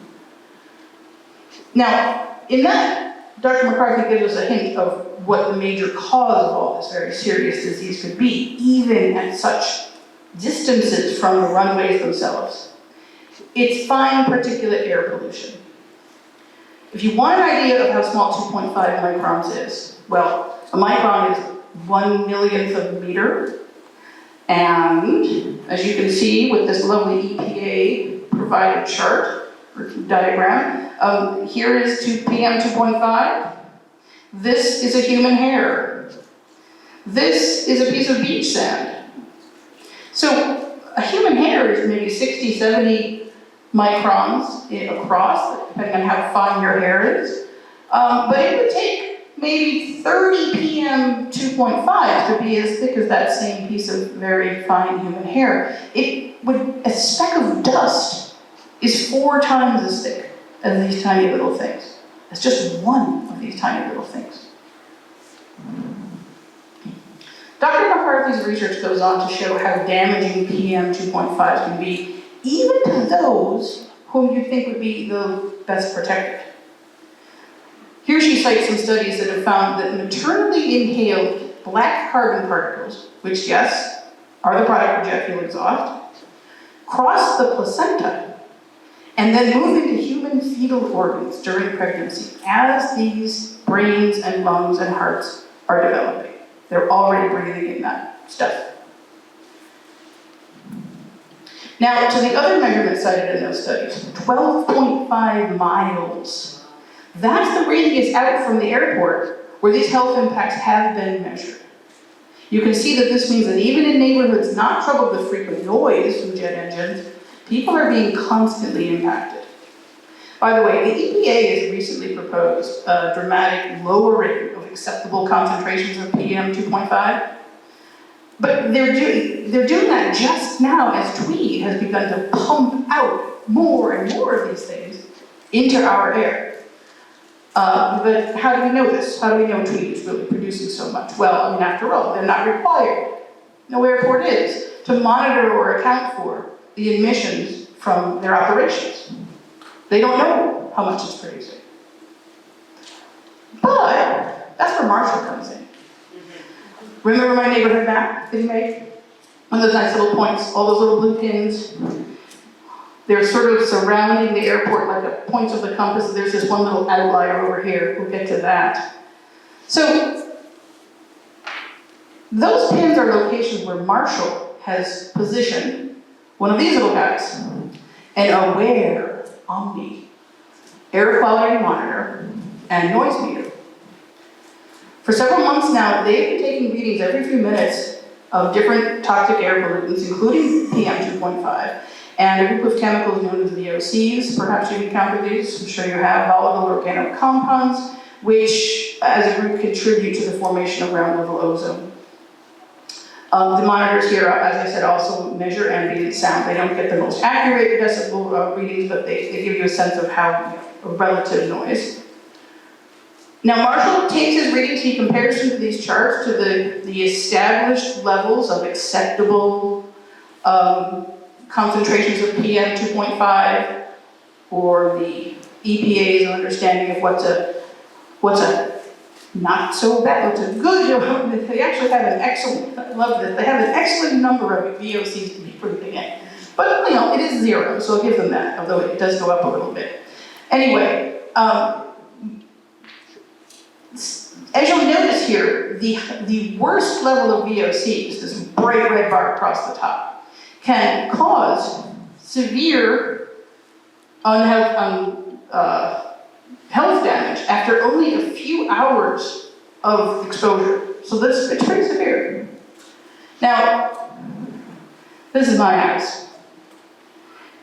Now, in that, Dr. McCarthy gives us a hint of what the major cause of all this very serious disease could be, even at such distances from the runways themselves. It's fine particulate air pollution. If you want an idea of how small 2.5 microns is, well, a micron is 1/millionth of a meter, and as you can see with this lovely EPA provided chart or diagram, here is PM 2.5. This is a human hair. This is a piece of beach sand. So a human hair is maybe 60, 70 microns across, depending on how fine your hair is. But it would take maybe 30 PM 2.5 to be as thick as that same piece of very fine human hair. A speck of dust is 4 times as thick as these tiny little things. It's just one of these tiny little things. Dr. McCarthy's research goes on to show how damaging PM 2.5 can be, even to those whom you think would be the best protected. Here she cites some studies that have found that maternally inhaled black carbon particles, which, yes, are the product of jet fuel exhaust, cross the placenta and then move into human fetal organs during pregnancy as these brains and lungs and hearts are developing. They're already breathing in that stuff. Now, to the other measurements cited in those studies, 12.5 miles. That's the radius out from the airport where these health impacts have been measured. You can see that this means that even in neighborhoods not troubled with frequent noise from jet engines, people are being constantly impacted. By the way, the EPA has recently proposed a dramatic lowering of acceptable concentrations of PM 2.5. But they're doing that just now as Tweed has begun to pump out more and more of these things into our air. But how do we know this? How do we know Tweed is really producing so much? Well, I mean, after all, they're not required, no airport is, to monitor or account for the emissions from their operations. They don't know how much it's producing. But that's where Marshall comes in. Remember my neighborhood map that he made? One of those nice little points, all those little blue pins. They're sort of surrounding the airport like the points of the compass. There's this one little outlier over here. We'll get to that. So those pins are locations where Marshall has positioned one of these little guys, an aware Omni air quality monitor and noise meter. For several months now, they've been taking readings every few minutes of different toxic air pollutants, including PM 2.5, and a group of chemicals known as VOCs. Perhaps you've encountered these. I'm sure you have. Volatile organic compounds, which, as a group, contribute to the formation of ground-level ozone. The monitors here, as I said, also measure ambient sound. They don't get the most accurate decibel readings, but they give you a sense of how relative noise. Now, Marshall takes his readings, he compares them to these charts to the established levels of acceptable concentrations of PM 2.5, or the EPA's understanding of what's a not so bad, what's a good. They actually have an excellent, I love this, they have an excellent number of VOCs to be breathing in. But, you know, it is 0, so I'll give them that, although it does go up a little bit. Anyway, as you'll notice here, the worst level of VOCs, this bright red bar across the top, can cause severe health damage after only a few hours of exposure. So it's pretty severe. Now, this is my house.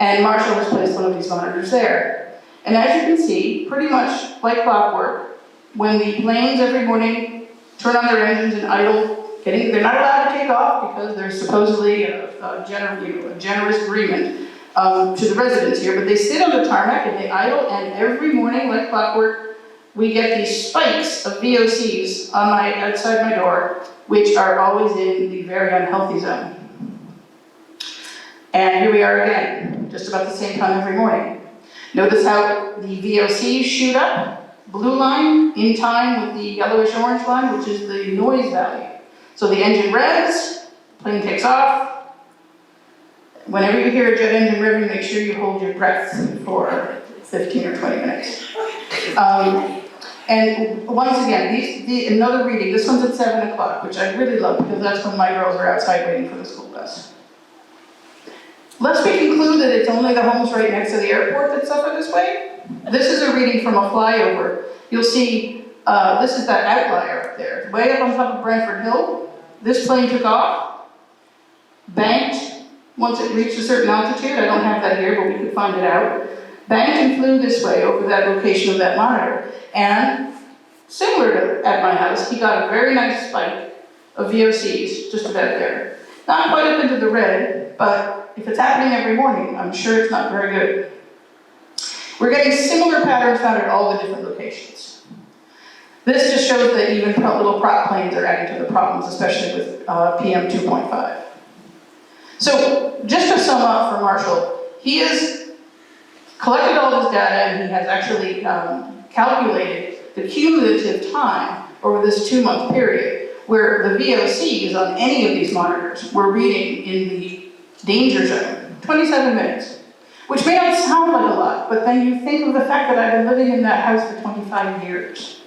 And Marshall has placed one of these monitors there. And as you can see, pretty much like clockwork, when the planes every morning turn on their engines and idle, they're not allowed to take off because there's supposedly a generous agreement to the residents here, but they sit on the tarmac and they idle, and every morning, like clockwork, we get these spikes of VOCs outside my door, which are always in the very unhealthy zone. And here we are again, just about the same time every morning. Notice how the VOCs shoot up, blue line, in time with the yellowish orange line, which is the noise value. So the engine revs, plane takes off. Whenever you hear a jet engine revving, make sure you hold your breath for 15 or 20 minutes. And once again, another reading, this one's at 7 o'clock, which I really love because that's when my girls are outside waiting for the school bus. Lest we conclude that it's only the homes right next to the airport that suffer this way, this is a reading from a flyover. You'll see, this is that outlier up there. Way up on top of Branford Hill, this plane took off, banked, once it reached a certain altitude, I don't have that here, but we could find it out, banked and flew this way over that location of that monitor. And Similar to at my house, he got a very nice spike of VOCs just about there. Not quite up into the red, but if it's happening every morning, I'm sure it's not very good. We're getting similar patterns found at all the different locations. This just shows that even little prop planes are adding to the problems, especially with PM 2.5. So just to sum up for Marshall, he has collected all this data and he has actually calculated the cumulative time over this 2-month period where the VOCs on any of these monitors were reading in the danger zone, 27 minutes, which may not sound like a lot, but then you think of the fact that I've been living in that house for 25 years.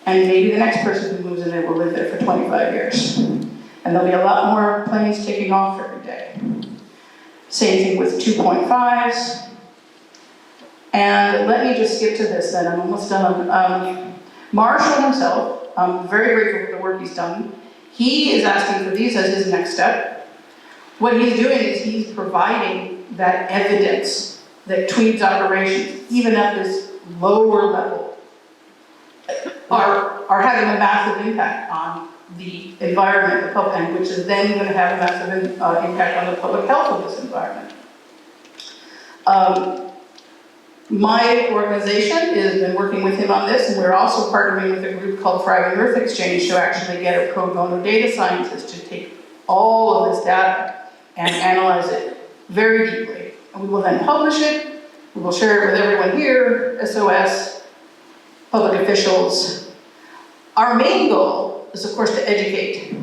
And maybe the next person who moves in there will live there for 25 years. And there'll be a lot more planes taking off every day. Same thing with 2.5s. And let me just skip to this then, I'm almost done. Marshall himself, I'm very grateful for the work he's done. He is asking for these as his next step. What he's doing is he's providing that evidence that Tweed's operations, even at this lower level, are having a massive impact on the environment, the public, and which is then going to have a massive impact on the public health of this environment. My organization has been working with him on this, and we're also partnering with a group called Thriving Earth Exchange to actually get a pro bono data scientist to take all of this data and analyze it very deeply. And we will then publish it, we will share it with everyone here, SOS, public officials. Our main goal is, of course, to educate.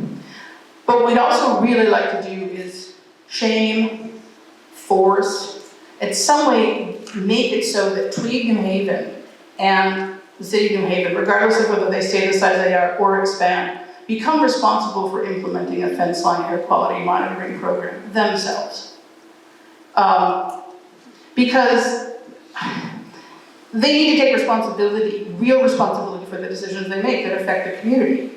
But what we'd also really like to do is shame, force, in some way make it so that Tweed, New Haven, and the city of New Haven, regardless of whether they stay the size they are or expand, become responsible for implementing a fence line air quality monitoring program themselves. Because they need to take responsibility, real responsibility for the decisions they make that affect the community.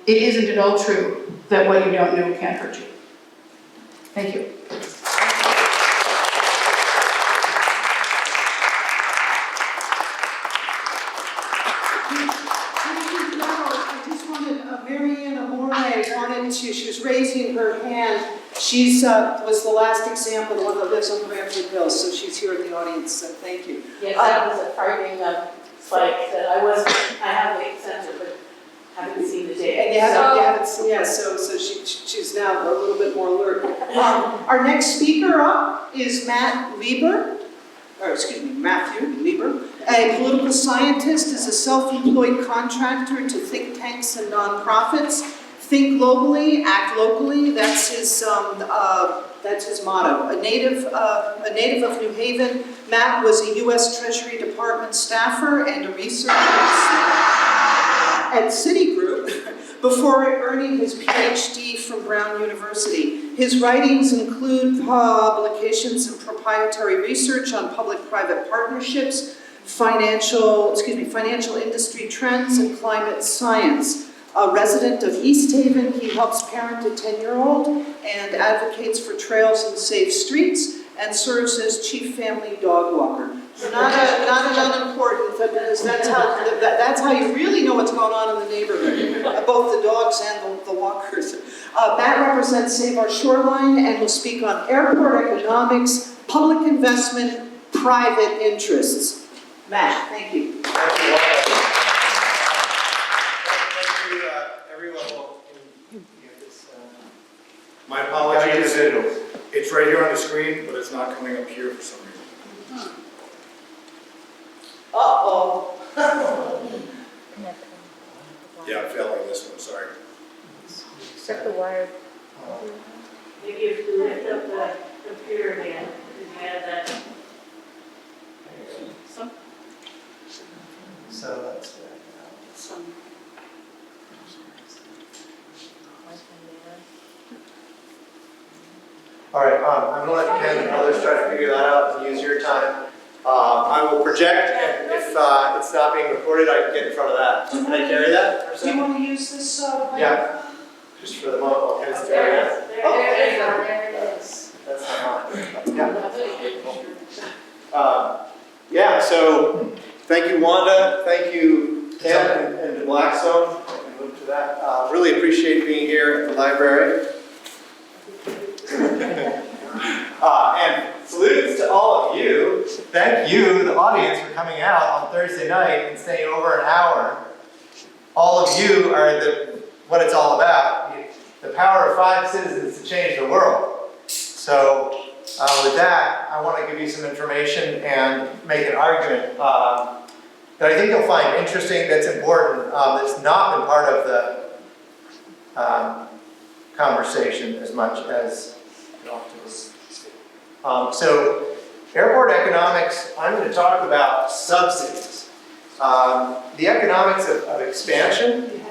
It isn't at all true that what you don't know can't hurt you. Thank you. She was raising her hand. She's was the last example, the one that lives on Branford Hill, so she's here in the audience, so thank you. Yes, that was a frightening spike that I have the sensor, but haven't seen the data. And you haven't seen, yeah, so she's now a little bit more alert. Our next speaker up is Matthew Lieber, a political scientist, is a self-employed contractor to think tanks and nonprofits. Think globally, act locally. That's his motto. A native of New Haven, Matt was a U.S. Treasury Department staffer and a researcher at Citigroup before earning his PhD from Brown University. His writings include publications in proprietary research on public-private partnerships, financial industry trends, and climate science. A resident of East Haven, he helps parent a 10-year-old and advocates for trails and safe streets and serves as chief family dog walker. Not an unimportant, because that's how you really know what's going on in the neighborhood, both the dogs and the walkers. Matt represents Save Our Shoreline and will speak on airport economics, public investment, private interests. Matt, thank you. My apologies. It's right here on the screen, but it's not coming up here for some reason. Uh-oh. Yeah, I'm failing this one, sorry. Check the wire. Maybe if you lift up the computer again, you have that. So that's Some. All right, I'm gonna let Ken and others try to figure that out and use your time. I will project, and if it's not being recorded, I can get in front of that. Can I carry that for a Do you second? want to use this? Yeah, just for the moment, while Ken's carrying it. There it is. That's not mine. Yeah, so thank you, Wanda. Thank you, Ken and to Blackstone, I can move to that. Really appreciate being here at the library. And salutes to all of you. Thank you, the audience, for coming out on Thursday night and staying over an hour. All of you are what it's all about. The power of 5 citizens to change the world. So with that, I want to give you some information and make an argument that I think you'll find interesting, that's important, that's not been part of the conversation as much as so airport economics, I'm going to talk about subsidies. The economics of expansion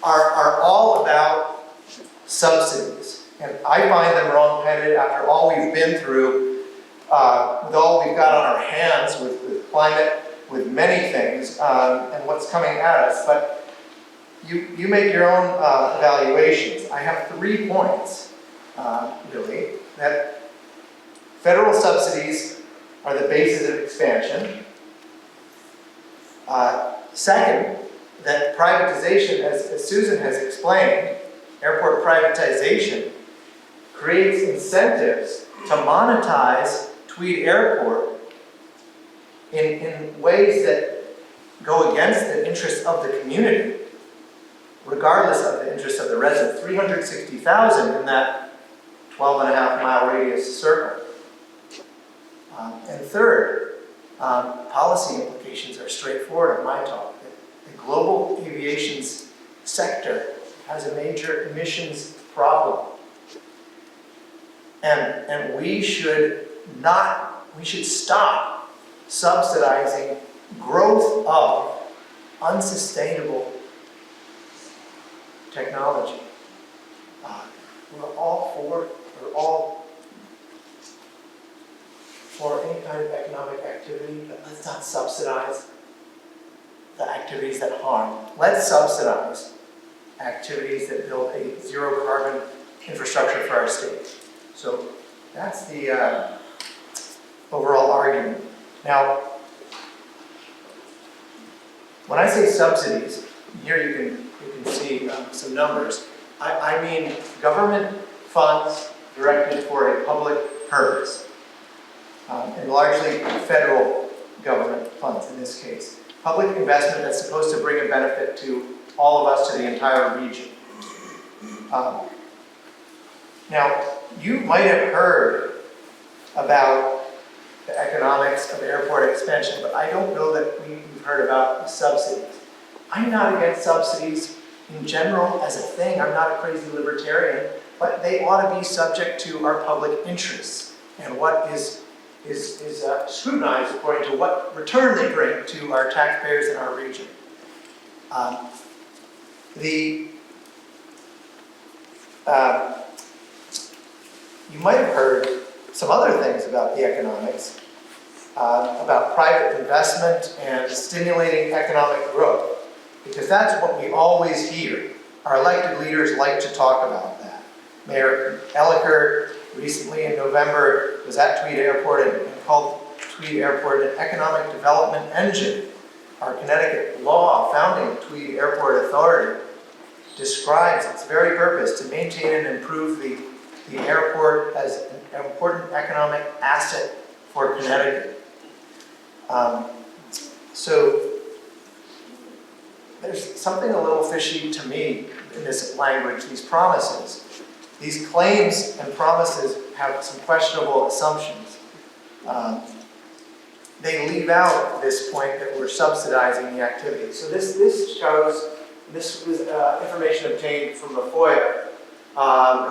are all about subsidies. And I find them wrong-headed after all we've been through, with all we've got on our hands with climate, with many things, and what's coming at us. But you make your own evaluations. I have 3 points, really, that federal subsidies are the basis of expansion. Second, that privatization, as Susan has explained, airport privatization creates incentives to monetize Tweed Airport in ways that go against the interests of the community, regardless of the interests of the residents. 360,000 in that 12.5-mile radius circle. And third, policy implications are straightforward in my talk. The global aviation sector has a major emissions problem. And we should stop subsidizing growth of unsustainable technology. We're all for any kind of economic activity, but let's not subsidize the activities that harm. Let's subsidize activities that build a zero carbon infrastructure for our state. So that's the overall argument. Now, when I say subsidies, here you can see some numbers. I mean government funds directed for a public purpose, and largely federal government funds in this case. Public investment that's supposed to bring a benefit to all of us, to the entire region. Now, you might have heard about the economics of airport expansion, but I don't know that we've heard about subsidies. I'm not against subsidies in general as a thing. I'm not a crazy libertarian, but they ought to be subject to our public interests and what is scrutinized according to what return they bring to our taxpayers in our region. You might have heard some other things about the economics, about private investment and stimulating economic growth, because that's what we always hear. Our elected leaders like to talk about that. Mayor Elliker recently in November was at Tweed Airport and called Tweed Airport an economic development engine. Our Connecticut law founding Tweed Airport Authority describes its very purpose to maintain and improve the airport as an important economic asset for Connecticut. So there's something a little fishy to me in this language, these promises. These claims and promises have some questionable assumptions. They leave out this point that we're subsidizing the activity. So this shows, this was information obtained from a FOIA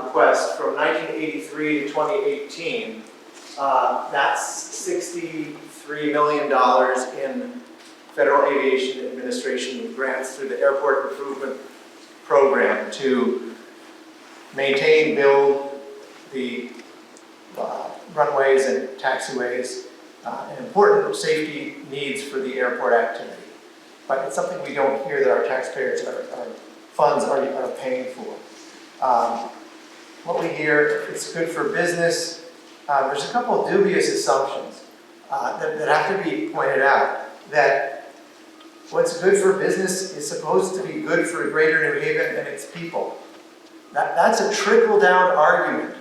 request from 1983 to 2018. That's $63 million in Federal Aviation Administration grants through the Airport Improvement Program to maintain, build the runways and taxiways, and important safety needs for the airport activity. But it's something we don't hear that our taxpayers, our funds are paying for. What we hear, it's good for business. There's a couple of dubious assumptions that have to be pointed out. That what's good for business is supposed to be good for Greater New Haven and its people. That's a trickle-down argument.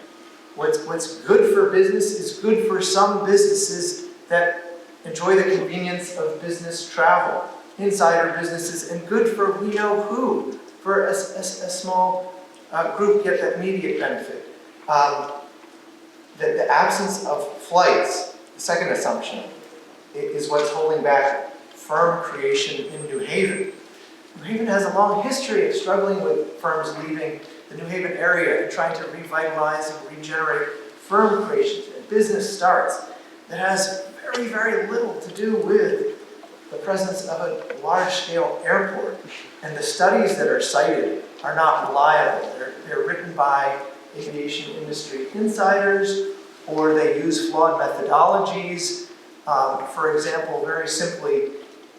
What's good for business is good for some businesses that enjoy the convenience of business travel, insider businesses, and good for we know who, for a small group get that immediate benefit. The absence of flights, the second assumption, is what's holding back firm creation in New Haven. New Haven has a long history of struggling with firms leaving the New Haven area and trying to revitalize and regenerate firm creations and business starts that has very, very little to do with the presence of a large-scale airport. And the studies that are cited are not reliable. They're written by aviation industry insiders, or they use flawed methodologies. For example, very simply,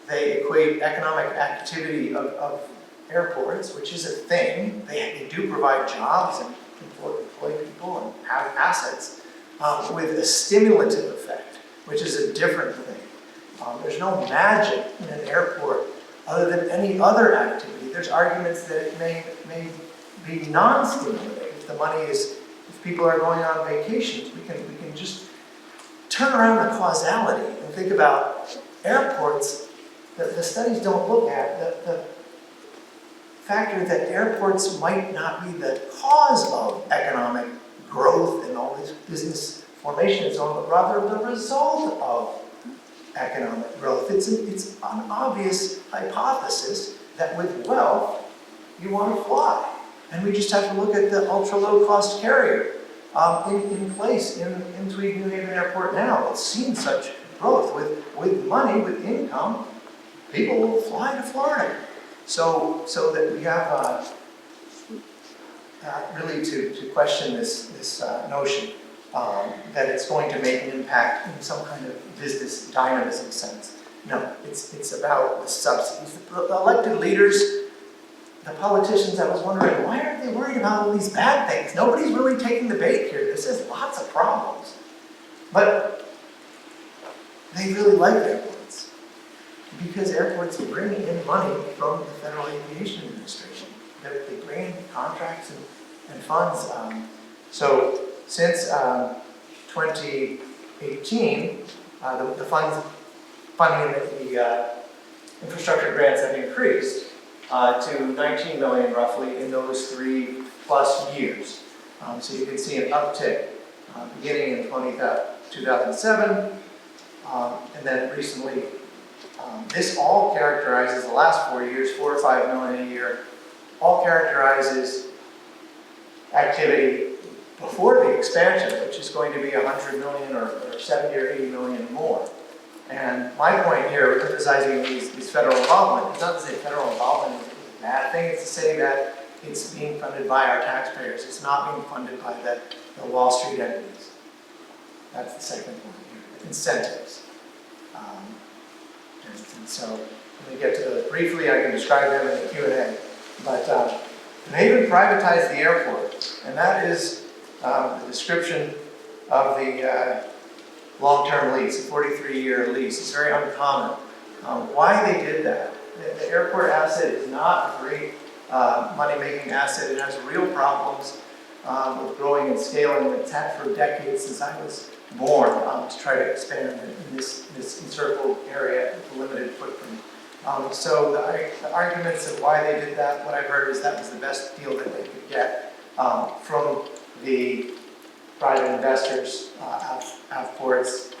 they equate economic activity of airports, which is a thing. They do provide jobs and employ people and have assets, with a stimulative effect, which is a different thing. There's no magic in an airport other than any other activity. There's arguments that it may be non-stimulating. If the money is, if people are going on vacations, we can just turn around the causality and think about airports that the studies don't look at. The factor that airports might not be the cause of economic growth and all this business formation and so on, but rather the result of economic growth. It's an obvious hypothesis that with wealth, you want to fly. And we just have to look at the ultra-low-cost carrier in place in Tweed New Haven Airport now. It's seen such growth. With money, with income, people will fly to Florida. So that we have really to question this notion that it's going to make an impact in some kind of business dynamism sense. No, it's about the subsidies. The elected leaders, the politicians, I was wondering, why aren't they worried about all these bad things? Nobody's really taking the bait here. This has lots of problems. But they really like airports, because airports bring in money from the Federal Aviation Administration. They bring in contracts and funds. So since 2018, the funding in the infrastructure grants have increased to 19 million roughly in those 3+ years. So you can see an uptick beginning in 2007, and then recently. This all characterizes the last 4 years, 4 or 5 million a year, all characterizes activity before the expansion, which is going to be 100 million or 70 or 80 million more. And my point here, emphasizing these federal involvement, is not to say federal involvement is a bad thing, it's to say that it's being funded by our taxpayers. It's not being funded by the Wall Street entities. That's the second point here, incentives. And so, when we get to those briefly, I can describe them in the Q&A. But New Haven privatized the airport, and that is the description of the long-term lease, a 43-year lease. It's very uncommon. Why they did that? The airport asset is not a great money-making asset. It has real problems with growing and scaling. It's had for decades since I was born to try to expand in this encircled area with a limited footprint. So the arguments of why they did that, what I've heard is that was the best deal that they could get from the private investors, Avports.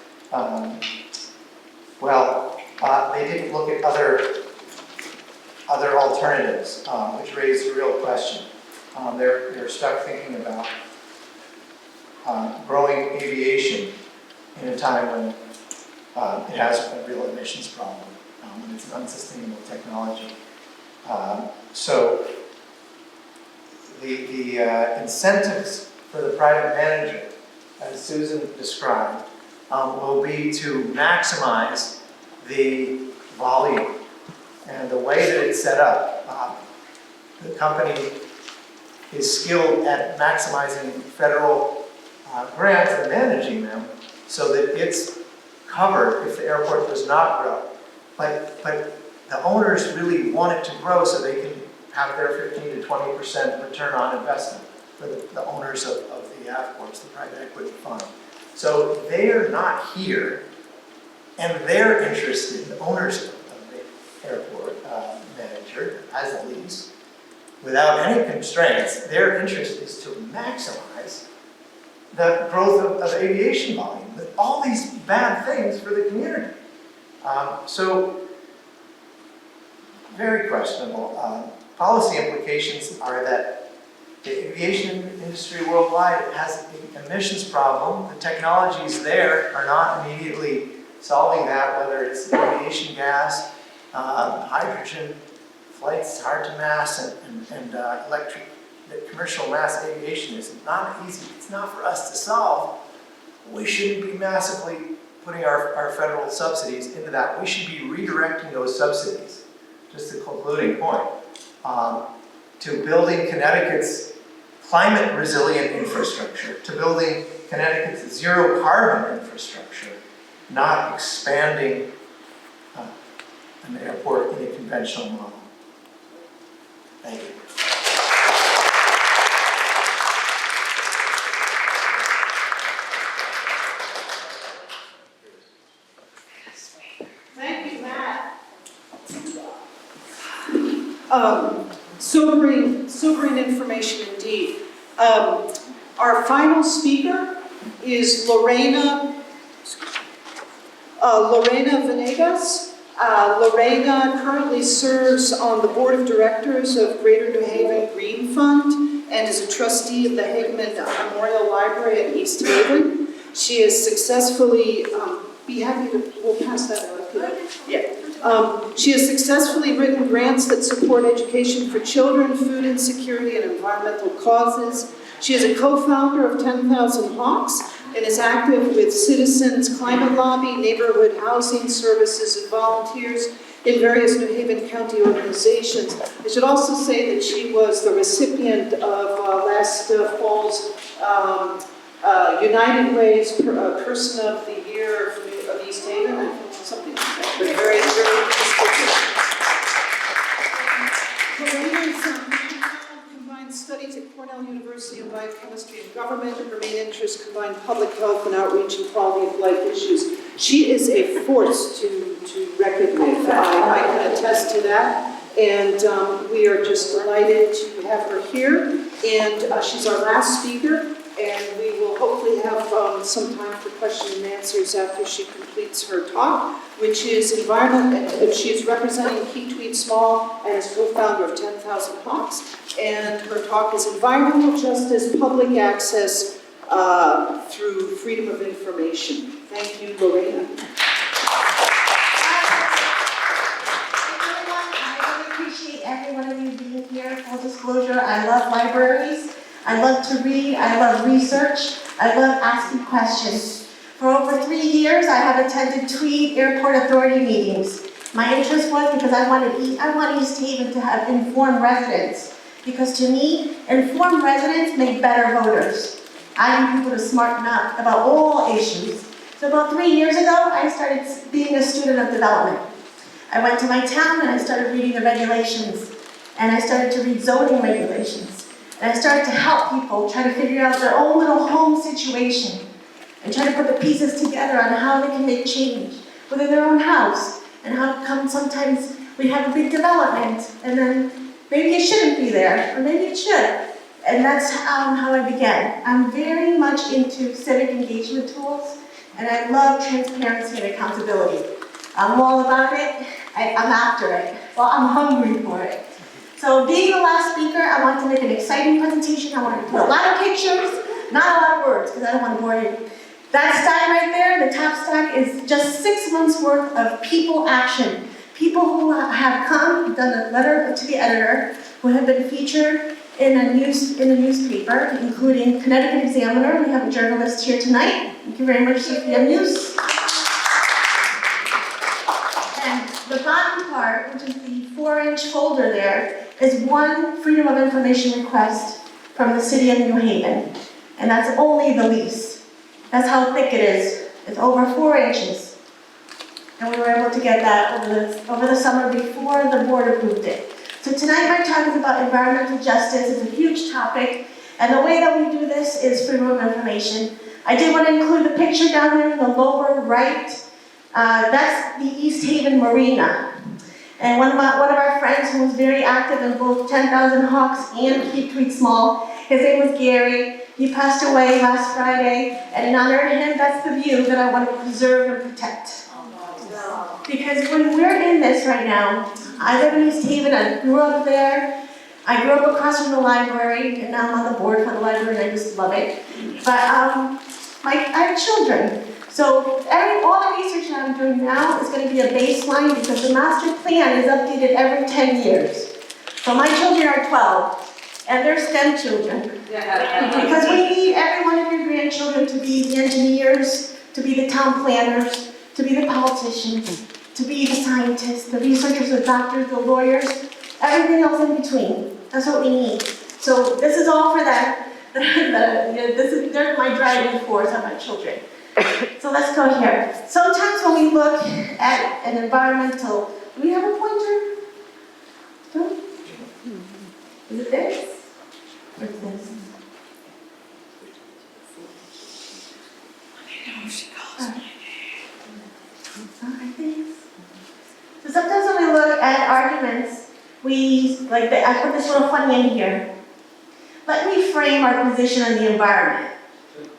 They didn't look at other alternatives, which raised a real question. They're stuck thinking about growing aviation in a time when it has a real emissions problem, when it's an unsustainable technology. So the incentives for the private manager, as Susan described, will be to maximize the volume. And the way that it's set up, the company is skilled at maximizing federal grants and managing them so that it's covered if the airport does not grow. But the owners really want it to grow so they can have their 15 to 20% return on investment for the owners of the AFCORPs, the private equity fund. So they're not here, and they're interested, the owners of the airport manager, as a lease, without any constraints, their interest is to maximize the growth of aviation volume, with all these bad things for the community. So, very questionable. Policy implications are that the aviation industry worldwide has an emissions problem. The technologies there are not immediately solving that, whether it's aviation gas, hydrogen, flights hard to mass, and electric, the commercial mass aviation is not easy. It's not for us to solve. We shouldn't be massively putting our federal subsidies into that. We should be redirecting those subsidies, just a concluding point, to building Connecticut's climate resilient infrastructure, to building Connecticut's zero carbon infrastructure, not expanding an airport in a conventional model. Thank you. Thank you, Matt. Sobering information indeed. Our final speaker is Lorena Venegas. Lorena currently serves on the board of directors of Greater New Haven Green Fund and is a trustee of the Hageman Memorial Library in East Haven. She has successfully, we'll pass that out. Yeah. She has successfully written grants that support education for children, food insecurity, and environmental causes. She is a co-founder of 10,000 Hawks and is active with Citizens Climate Lobby, neighborhood housing services, and volunteers in various New Haven County organizations. I should also say that she was the recipient of last fall's United Way's Person of the Year of East Haven, I think something like that, but very, very combined studies at Cornell University in biochemistry and government. Her main interests combine public health and outreach and quality of life issues. She is a force to reckon with. I can attest to that. And we are just delighted to have her here. And she's our last speaker. And we will hopefully have some time for question and answers after she completes her talk, which is environment. She is representing Key Tweed Small and is co-founder of 10,000 Hawks. And her talk is environmental justice, public access through freedom of information. Thank you, Lorena. I really appreciate every one of you being here. Full disclosure, I love libraries. I love to read, I love research, I love asking questions. For over 3 years, I have attended Tweed Airport Authority meetings. My interest was because I want East Haven to have informed residents. Because to me, informed residents make better voters. I need people to smarten up about all issues. So about 3 years ago, I started being a student of development. I went to my town and I started reading the regulations. And I started to read zoning regulations. And I started to help people try to figure out their own little home situation and try to put the pieces together on how they can make change within their own house. And how come sometimes we have a big development and then maybe it shouldn't be there, or maybe it should. And that's how I began. I'm very much into civic engagement tools, and I love transparency and accountability. I'm all about it, I'm after it, well, I'm hungry for it. So being the last speaker, I want to make an exciting presentation. I want to put a lot of pictures, not a lot of words, because I don't want to bore you. That stack right there, the top stack, is just 6 months worth of people action. People who have come, done a letter to the editor, who have been featured in a newspaper, including Connecticut Examiner. We have a journalist here tonight. Thank you very much, Sophia Muse. And the bottom part, which is the 4-inch folder there, is one Freedom of Information request from the city of New Haven. And that's only the lease. That's how thick it is. It's over 4 inches. And we were able to get that over the summer before the board approved it. So tonight my talk is about environmental justice. It's a huge topic. And the way that we do this is freedom of information. I did want to include the picture down there in the lower right. That's the East Haven Marina. And one of our friends who was very active in both 10,000 Hawks and Keep Tweed Small, his name was Gary. He passed away last Friday, and in honor of him, that's the view that I want to preserve and protect. Because when we're in this right now, I live in East Haven, I grew up there. I grew up across from the library, and now I'm on the board for the library, and I just love it. But I have children. So all the research that I'm doing now is going to be a baseline because the master plan is updated every 10 years. So my children are 12, and they're STEM children. Because we need every one of your grandchildren to be the engineers, to be the town planners, to be the politicians, to be the scientists, the researchers, the doctors, the lawyers, everything else in between. That's what we need. So this is all for them. They're my driving force on my children. So let's go here. Sometimes when we look at an environmental, do we have a pointer? No? Is it this? Or is this? I know she calls my name. Alright, thanks. So sometimes when we look at arguments, I put this little funny in here. Let me frame our position on the environment.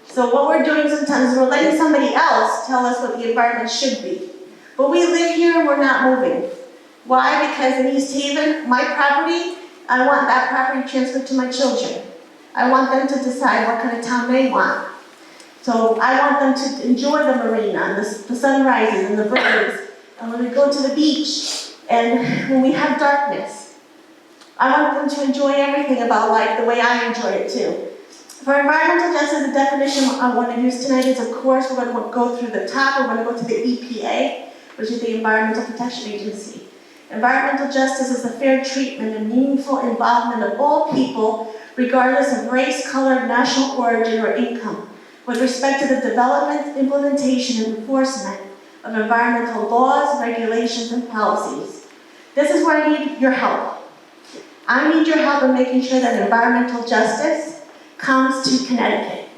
So what we're doing sometimes is we're letting somebody else tell us what the environment should be. But we live here, we're not moving. Why? Because in East Haven, my property, I want that property transferred to my children. I want them to decide what kind of town they want. So I want them to enjoy the marina, the sunrises and the birds, and when we go to the beach, and when we have darkness. I want them to enjoy everything about life the way I enjoy it too. For environmental justice, the definition I want to use tonight is, of course, we're going to go through the top, we're going to go to the EPA, which is the Environmental Protection Agency. Environmental justice is the fair treatment and meaningful involvement of all people, regardless of race, color, national origin, or income, with respect to the development, implementation, and enforcement of environmental laws, regulations, and policies. This is where I need your help. I need your help in making sure that environmental justice comes to Connecticut.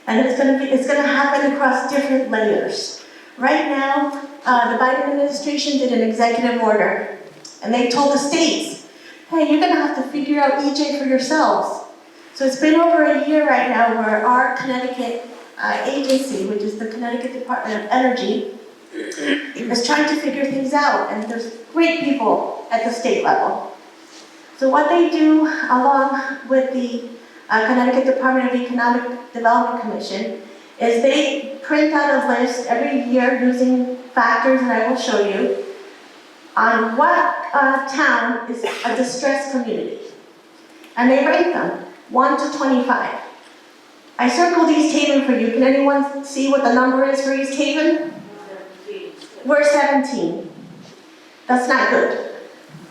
And it's going to happen across different layers. Right now, the Biden administration did an executive order, and they told the states, hey, you're going to have to figure out EJ for yourselves. So it's been over a year right now where our Connecticut agency, which is the Connecticut Department of Energy, is trying to figure things out, and there's great people at the state level. So what they do, along with the Connecticut Department of Economic Development Commission, is they print out a list every year using factors that I will show you on what town is a distressed community. And they rate them 1 to 25. I circled East Haven for you. Can anyone see what the number is for East Haven? We're 17. That's not good.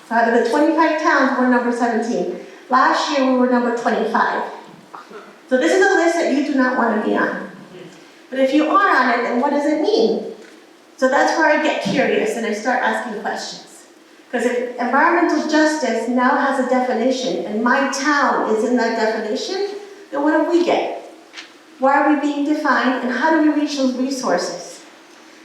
So out of the 25 towns, we're number 17. Last year, we were number 25. So this is a list that you do not want to be on. But if you are on it, then what does it mean? So that's where I get curious and I start asking questions. Because if environmental justice now has a definition, and my town is in that definition, then what do we get? Why are we being defined, and how do we reach those resources?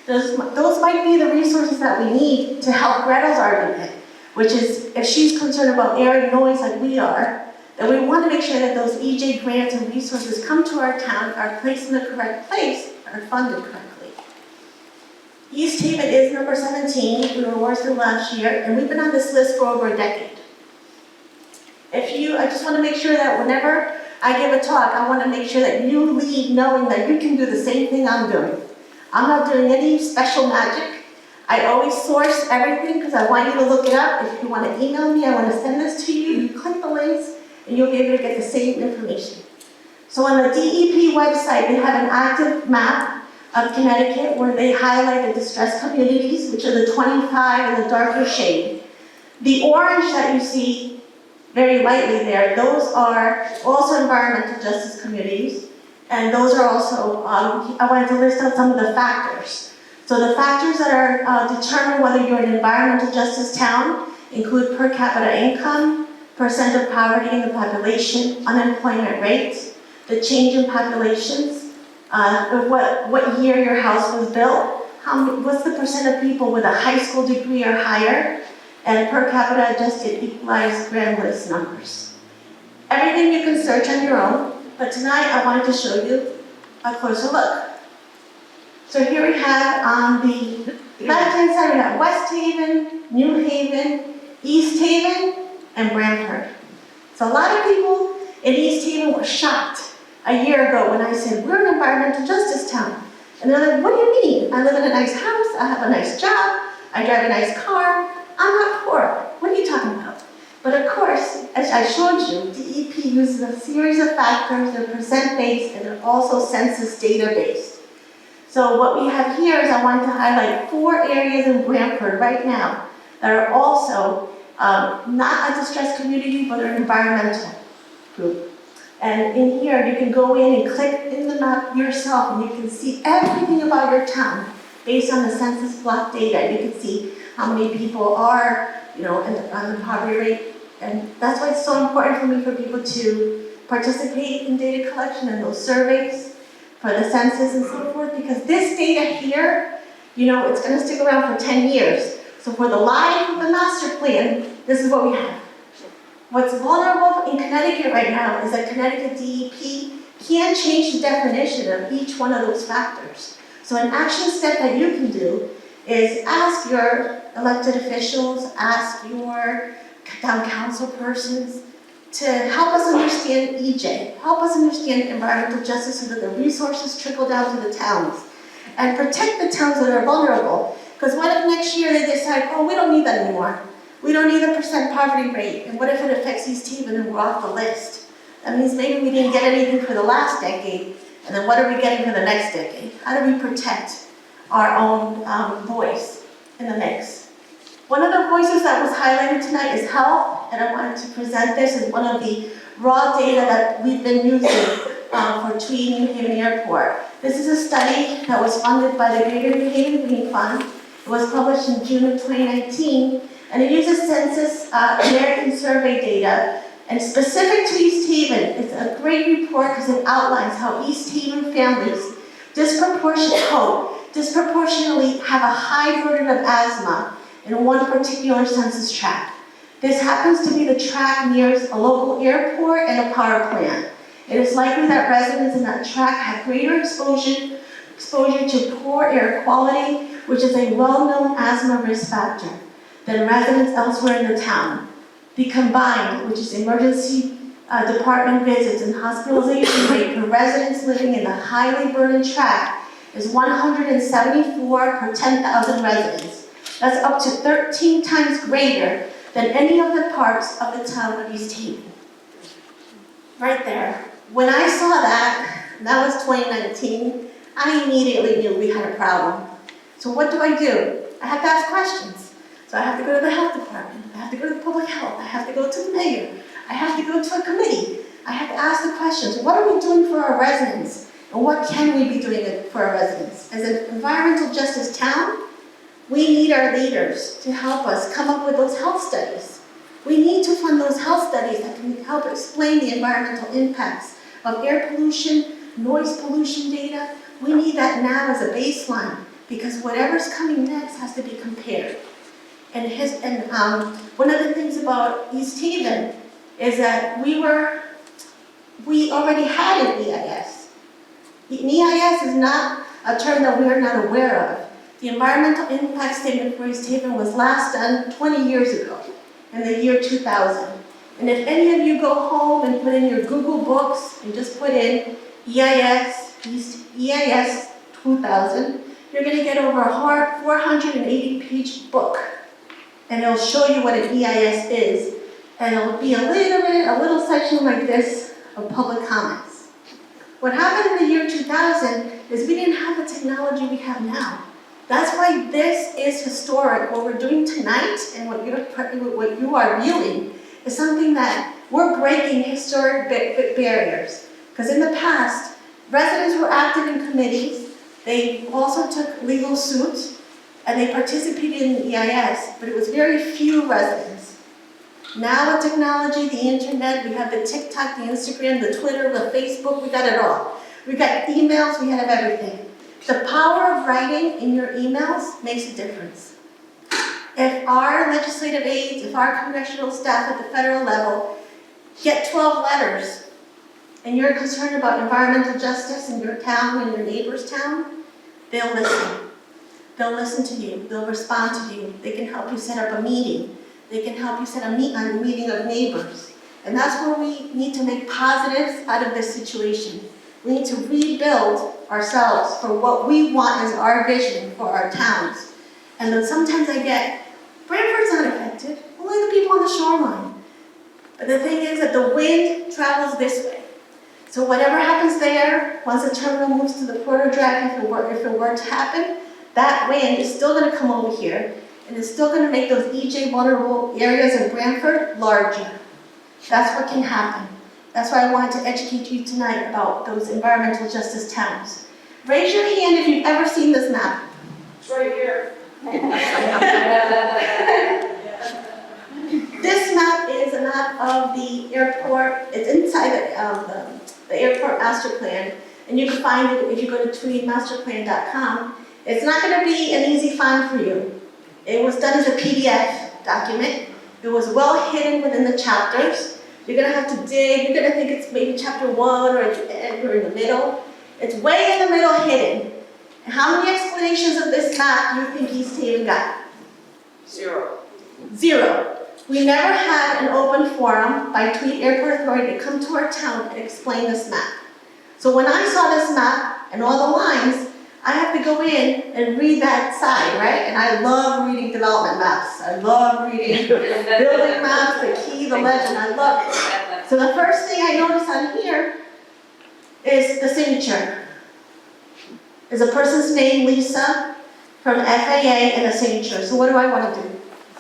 Those might be the resources that we need to help Gretel's argument, which is, if she's concerned about air and noise like we are, then we want to make sure that those EJ grants and resources come to our town, are placed in the correct place, are funded correctly. East Haven is number 17, we were worse than last year, and we've been on this list for over a decade. I just want to make sure that whenever I give a talk, I want to make sure that you leave knowing that you can do the same thing I'm doing. I'm not doing any special magic. I always source everything because I want you to look it up. If you want to email me, I want to send this to you. You click the links and you'll be able to get the same information. So on the DEP website, they have an active map of Connecticut where they highlight the distressed communities, which are the 25 in the darker shade. The orange that you see very lightly there, those are also environmental justice communities. And those are also, I wanted to list out some of the factors. So the factors that are determine whether you're an environmental justice town include per capita income, percent of poverty in the population, unemployment rate, the change in populations, what year your house was built, what's the percent of people with a high school degree or higher, and per capita adjusted equalized grand list numbers. Everything you can search on your own, but tonight I wanted to show you a closer look. So here we have on the left-hand side, we have West Haven, New Haven, East Haven, and Branford. So a lot of people in East Haven were shocked a year ago when I said, we're an environmental justice town. And they're like, what do you mean? I live in a nice house, I have a nice job, I drive a nice car, I'm not poor. What are you talking about? But of course, as I showed you, DEP uses a series of factors, they're percent-based, and they're also census data-based. So what we have here is I wanted to highlight 4 areas in Branford right now that are also not a distressed community, but an environmental group. And in here, you can go in and click in the map yourself, and you can see everything about your town based on the census block data. You can see how many people are, on the poverty rate. And that's why it's so important for me for people to participate in data collection and those surveys for the census and so forth, because this data here, it's going to stick around for 10 years. So for the life of the master plan, this is what we have. What's vulnerable in Connecticut right now is that Connecticut DEP can't change the definition of each one of those factors. So an action step that you can do is ask your elected officials, ask your town council persons to help us understand EJ, help us understand environmental justice so that the resources trickle down to the towns and protect the towns that are vulnerable. Because what if next year they decide, we don't need that anymore. We don't need the percent poverty rate. And what if it affects East Haven and we're off the list? That means maybe we didn't get anything for the last decade, and then what are we getting for the next decade? How do we protect our own voice in the mix? One of the voices that was highlighted tonight is health, and I wanted to present this as one of the raw data that we've been using for Tweed New Haven Airport. This is a study that was funded by the Greater New Haven Green Fund. It was published in June of 2019, and it uses Census American Survey data, and specific to East Haven. It's a great report because it outlines how East Haven families disproportionately have a high burden of asthma in one particular census tract. This happens to be the tract near a local airport and a power plant. It is likely that residents in that tract have greater exposure to poor air quality, which is a well-known asthma risk factor, than residents elsewhere in the town. The combined, which is emergency department visits and hospitalization rate for residents living in the highly burdened tract is 174 per 10,000 residents. That's up to 13 times greater than any of the parts of the town of East Haven. Right there. When I saw that was 2019, I immediately knew we had a problem. So what do? I have to ask questions. So I have to go to the health department, I have to go to the public health, I have to go to the mayor, I have to go to a committee. I have to ask the questions, what are we doing for our residents? And what can we be doing for our residents? As an environmental justice town, we need our leaders to help us come up with those health studies. We need to fund those health studies that can help explain the environmental impacts of air pollution, noise pollution data. We need that now as a baseline, because whatever's coming next has to be compared. And one of the things about East Haven is that we already had an EIS. The EIS is not a term that we are not aware of. The environmental impact statement for East Haven was last done 20 years ago, in the year 2000. And if any of you go home and put in your Google Books and just put in EIS 2000, you're going to get over a hard 480-page book. And it'll show you what an EIS is. And it'll be a little section like this of public comments. What happened in the year 2000 is we didn't have the technology we have now. That's why this is historic. What we're doing tonight and what you are viewing is something that we're breaking historic barriers. Because in the past, residents were active in committees, They also took legal suits, and they participated in the EIS, but it was very few residents. Now with technology, the internet, we have the TikTok, the Instagram, the Twitter, the Facebook, we got it all. We got emails, we have everything. The power of writing in your emails makes a difference. If our legislative aides, if our congressional staff at the federal level get 12 letters, and you're concerned about environmental justice in your town and your neighbor's town, they'll listen. They'll listen to you, they'll respond to you, they can help you set up a meeting, they can help you set a meeting of neighbors. And that's where we need to make positives out of this situation. We need to rebuild ourselves for what we want as our vision for our towns. And then sometimes I get, Branford's not affected, only the people on the shoreline. But the thing is that the wind travels this way. So whatever happens there, once the terminal moves to the Porter Drive, if it were to happen, that wind is still going to come over here, and it's still going to make those EJ vulnerable areas in Branford larger. That's what can happen. That's why I wanted to educate you tonight about those environmental justice towns. Raise your hand if you've ever seen this map. It's right here. This map is a map of the airport. It's inside the airport master plan, and you can find it if you go to tweedmasterplan.com. It's not going to be an easy find for you. It was done as a PDF document. It was well hidden within the chapters. You're going to have to dig. You're going to think it's maybe chapter 1 or at the end or in the middle. It's way in the middle hidden. And how many explanations of this map do you think East Haven got? 0. 0. We never had an open forum by Tweed Airport Authority to come to our town and explain this map. So when I saw this map and all the lines, I have to go in and read that side, right? And I love reading development maps. I love reading building maps, the key, the legend. I love it. So the first thing I notice on here is the signature. Is a person's name, Lisa, from FAA, and a signature. So what do I want to do?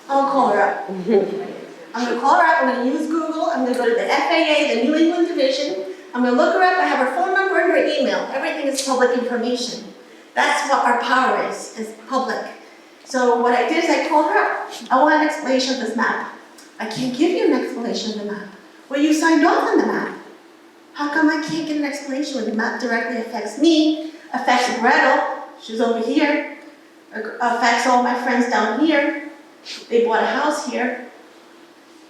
I'm gonna call her up. I'm gonna call her up, I'm gonna use Google, I'm gonna go to the FAA, the New England Division, I'm gonna look her up, I have her phone number and her email. Everything is public information. That's what our power is public. So what I did is I called her up. I want an explanation of this map. I can't give you an explanation of the map. Well, you signed off on the map. How come I can't get an explanation when the map directly affects me, affects Gretel, she's over here, affects all my friends down here. They bought a house here.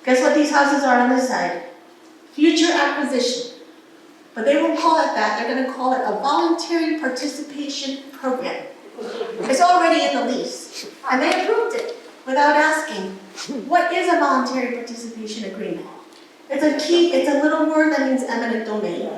Guess what these houses are on this side? Future acquisition. But they won't call it that. They're going to call it a voluntary participation program. It's already in the lease. And they approved it without asking. What is a voluntary participation agreement? It's a little word that means eminent domain.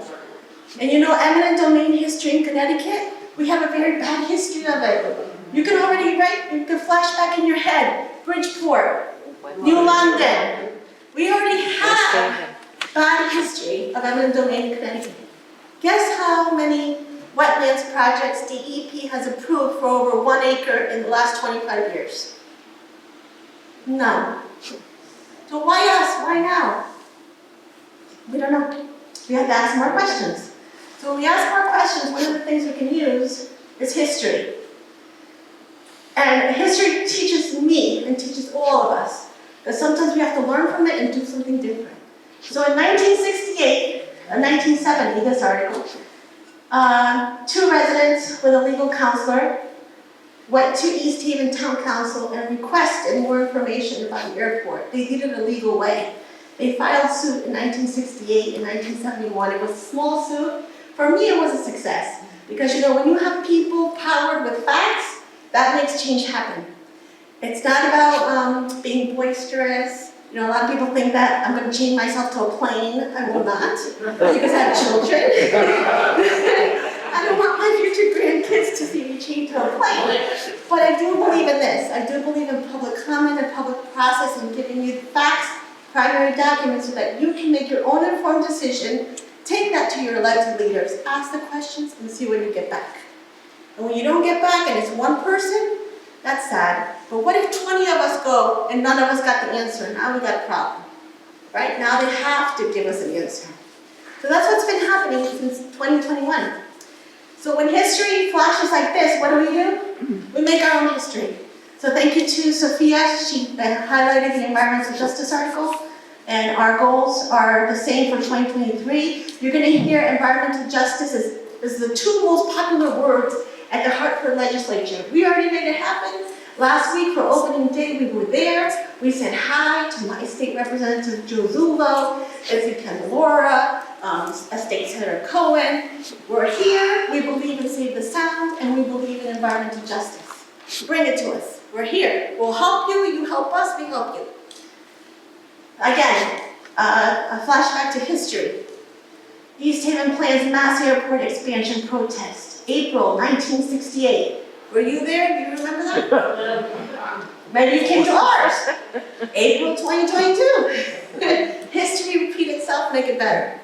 And you know eminent domain history in Connecticut? We have a very bad history of it. You can already you can flash back in your head. Bridgeport, New London. We already have bad history of eminent domain in Connecticut. Guess how many wetlands projects DEP has approved for over 1 acre in the last 25 years? None. So why us? Why now? We don't know. We have to ask more questions. So when we ask more questions, one of the things we can use is history. And history teaches me and teaches all of us that sometimes we have to learn from it and do something different. So in 1968, 1970, this article, 2 residents with a legal counselor went to East Haven Town Council and requested more information about the airport. They did it a legal way. They filed suit in 1968 and 1971. It was a small suit. For me, it was a success. Because you know, when you have people powered with facts, that makes change happen. It's not about being boisterous. You know, a lot of people think that I'm going to chain myself to a plane. I will not, because I have children. I don't want my future grandkids to see me chained to a plane. But I do believe in this. I do believe in public comment and public process and giving you the facts, primary documents, so that you can make your own informed decision. Take that to your elected leaders. Ask the questions and see what you get back. And when you don't get back and it's one person, that's sad. But what if 20 of us go and none of us got the answer? Now we got a problem. Right? Now they have to give us an answer. So that's what's been happening since 2021. So when history flashes like this, what do? We make our own history. So thank you to Sophia, she highlighted the environmental justice article, and our goals are the same for 2023. You're gonna hear environmental justice is the two most popular words at the Hartford Legislature. We already made it happen. Last week for opening day, we were there. We said hi to my state representative, Joe Zullo, Ezekiel Laura, State Senator Cohen. We're here, we believe in Save the Sound, and we believe in environmental justice. Bring it to us. We're here. We'll help you, you help us, we help you. Again, a flashback to history. East Haven plans mass airport expansion protest, April 1968. Were you there? Do you remember that? Maybe you came to ours. April 2022. History repeat itself, make it better.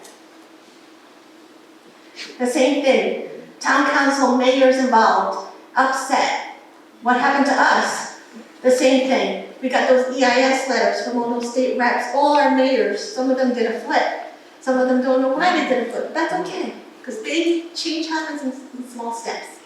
The same thing. Town council, mayors involved, upset. What happened to us? The same thing. We got those EIS letters from all those state reps, all our mayors. Some of them did a flip. Some of them don't know why they did a flip. That's okay, because baby, change happens in small steps.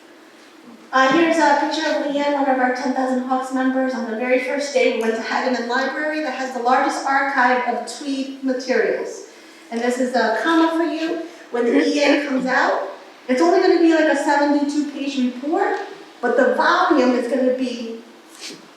Here's a picture of Leanne, one of our 10,000 Hawks members. On the very first day, we went to Hageman Library that has the largest archive of Tweed materials. And this is a comma for you. When the EA comes out, it's only going to be like a 72-page report, but the volume is going to be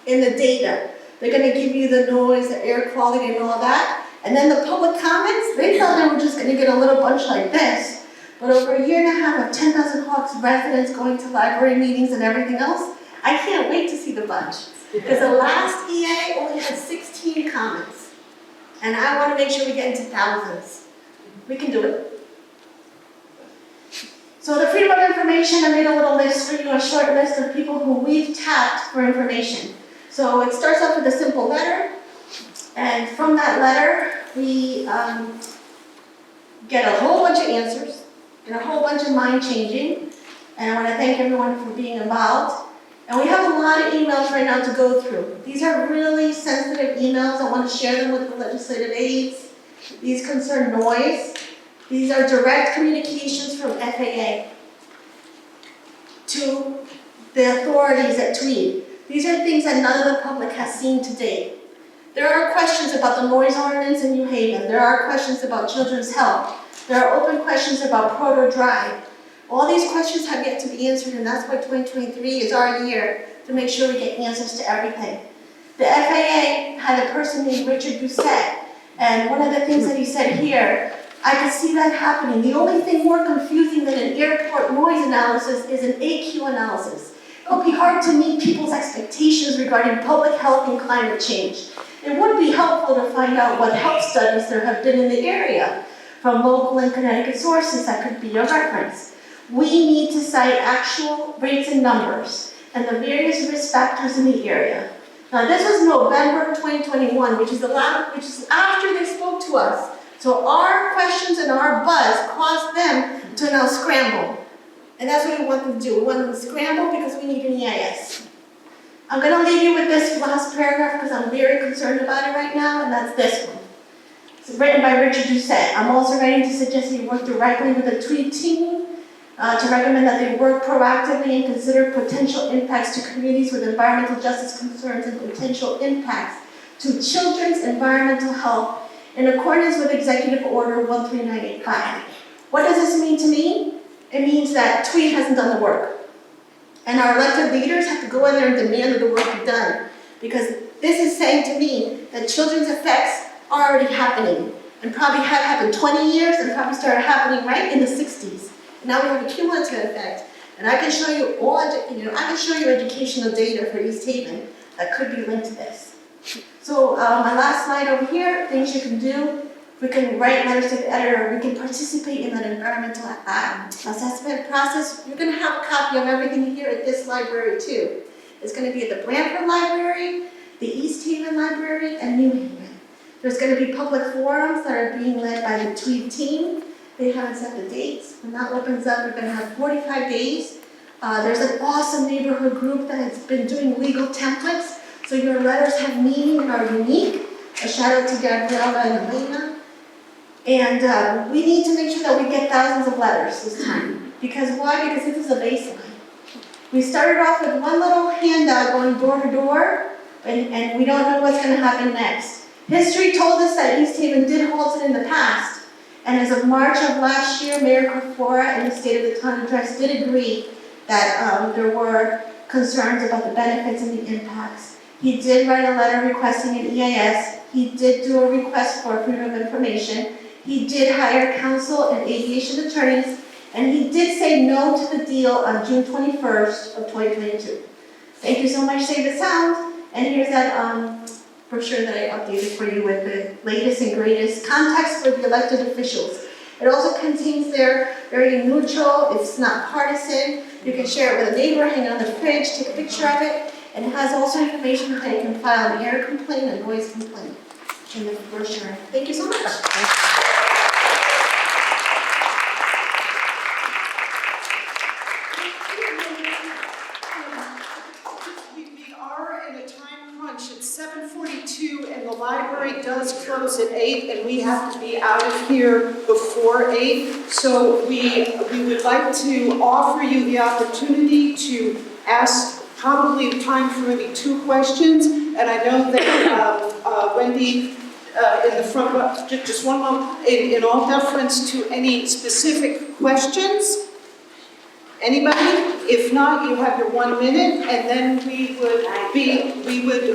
in the data. They're going to give you the noise, the air quality, and all that. And then the public comments, they thought they were just going to get a little bunch like this. But over a year and a half of 10,000 Hawks residents going to library meetings and everything else, I can't wait to see the bunch. Because the last EA only had 16 comments. And I want to make sure we get into thousands. We can do it. So the Freedom of Information, I made a little list for you, a short list of people who we've tapped for information. So it starts off with a simple letter. And from that letter, we get a whole bunch of answers. And a whole bunch of mind changing, and I want to thank everyone for being involved. And we have a lot of emails right now to go through. These are really sensitive emails. I want to share them with the legislative aides. These concern noise. These are direct communications from FAA to the authorities at Tweed. These are things that none of the public has seen to date. There are questions about the noise ordinance in New Haven. There are questions about children's health. There are open questions about Proto Drive. All these questions have yet to be answered, and that's why 2023 is our year to make sure we get answers to everything. The FAA had a person named Richard Doucette, and one of the things that he said here, I could see that happening. The only thing more confusing than an airport noise analysis is an AQ analysis. It would be hard to meet people's expectations regarding public health and climate change. It would be helpful to find out what health studies there have been in the area from local and Connecticut sources that could be a reference. We need to cite actual rates and numbers and the various risk factors in the area. Now this was November 2021, which is after they spoke to us. So our questions and our buzz caused them to now scramble. And that's what we want them to do. We want them to scramble because we need an EIS. I'm gonna leave you with this last paragraph because I'm very concerned about it right now, and that's this one. It's written by Richard Doucette. I'm also writing to suggest that you work directly with the Tweed team to recommend that they work proactively and consider potential impacts to communities with environmental justice concerns and potential impacts to children's environmental health in accordance with Executive Order 13985. What does this mean to me? It means that Tweed hasn't done the work. And our elected leaders have to go in there and demand that the work be done. Because this is saying to me that children's effects are already happening, and probably have happened 20 years and probably started happening right in the 60s. And now we have a cumulative effect. And I can show you educational data for East Haven that could be linked to this. So my last slide over here, things you can do. We can write letters to the editor. We can participate in that environmental assessment process. You're going to have a copy of everything here at this library too. It's going to be at the Branford Library, the East Haven Library, and New Haven. There's going to be public forums that are being led by the Tweed team. They haven't set the dates. When that opens up, we're going to have 45 days. There's an awesome neighborhood group that has been doing legal templates, so your letters have meaning and are unique. A shout out to Gabriella and Elena. And we need to make sure that we get thousands of letters this time. Because why? Because this is a baseline. We started off with one little handout going door to door, and we don't know what's going to happen next. History told us that East Haven did halt it in the past, and as of March of last year, Mayor Corfora in the State of the Town address did agree that there were concerns about the benefits and the impacts. He did write a letter requesting an EIS. He did do a request for freedom of information. He did hire counsel and aviation attorneys, and he did say no to the deal on June 21st of 2022. Thank you so much, Save the Sound. And here's that brochure that I updated for you with the latest and greatest context for the elected officials. It also contains their very neutral, it's not partisan. You can share it with a neighbor, hang it on the fridge, take a picture of it. And it has also information that you can file an air complaint, a noise complaint in the brochure. Thank you so much. We are in a time crunch. It's 7:42 and the library does close at 8 and we have to be out of here before 8. So we would like to offer you the opportunity to ask probably time for maybe 2 questions. And I know that Wendy in the front row, just one moment, in all deference to any specific questions. Anybody? If not, you have your 1 minute, and then we would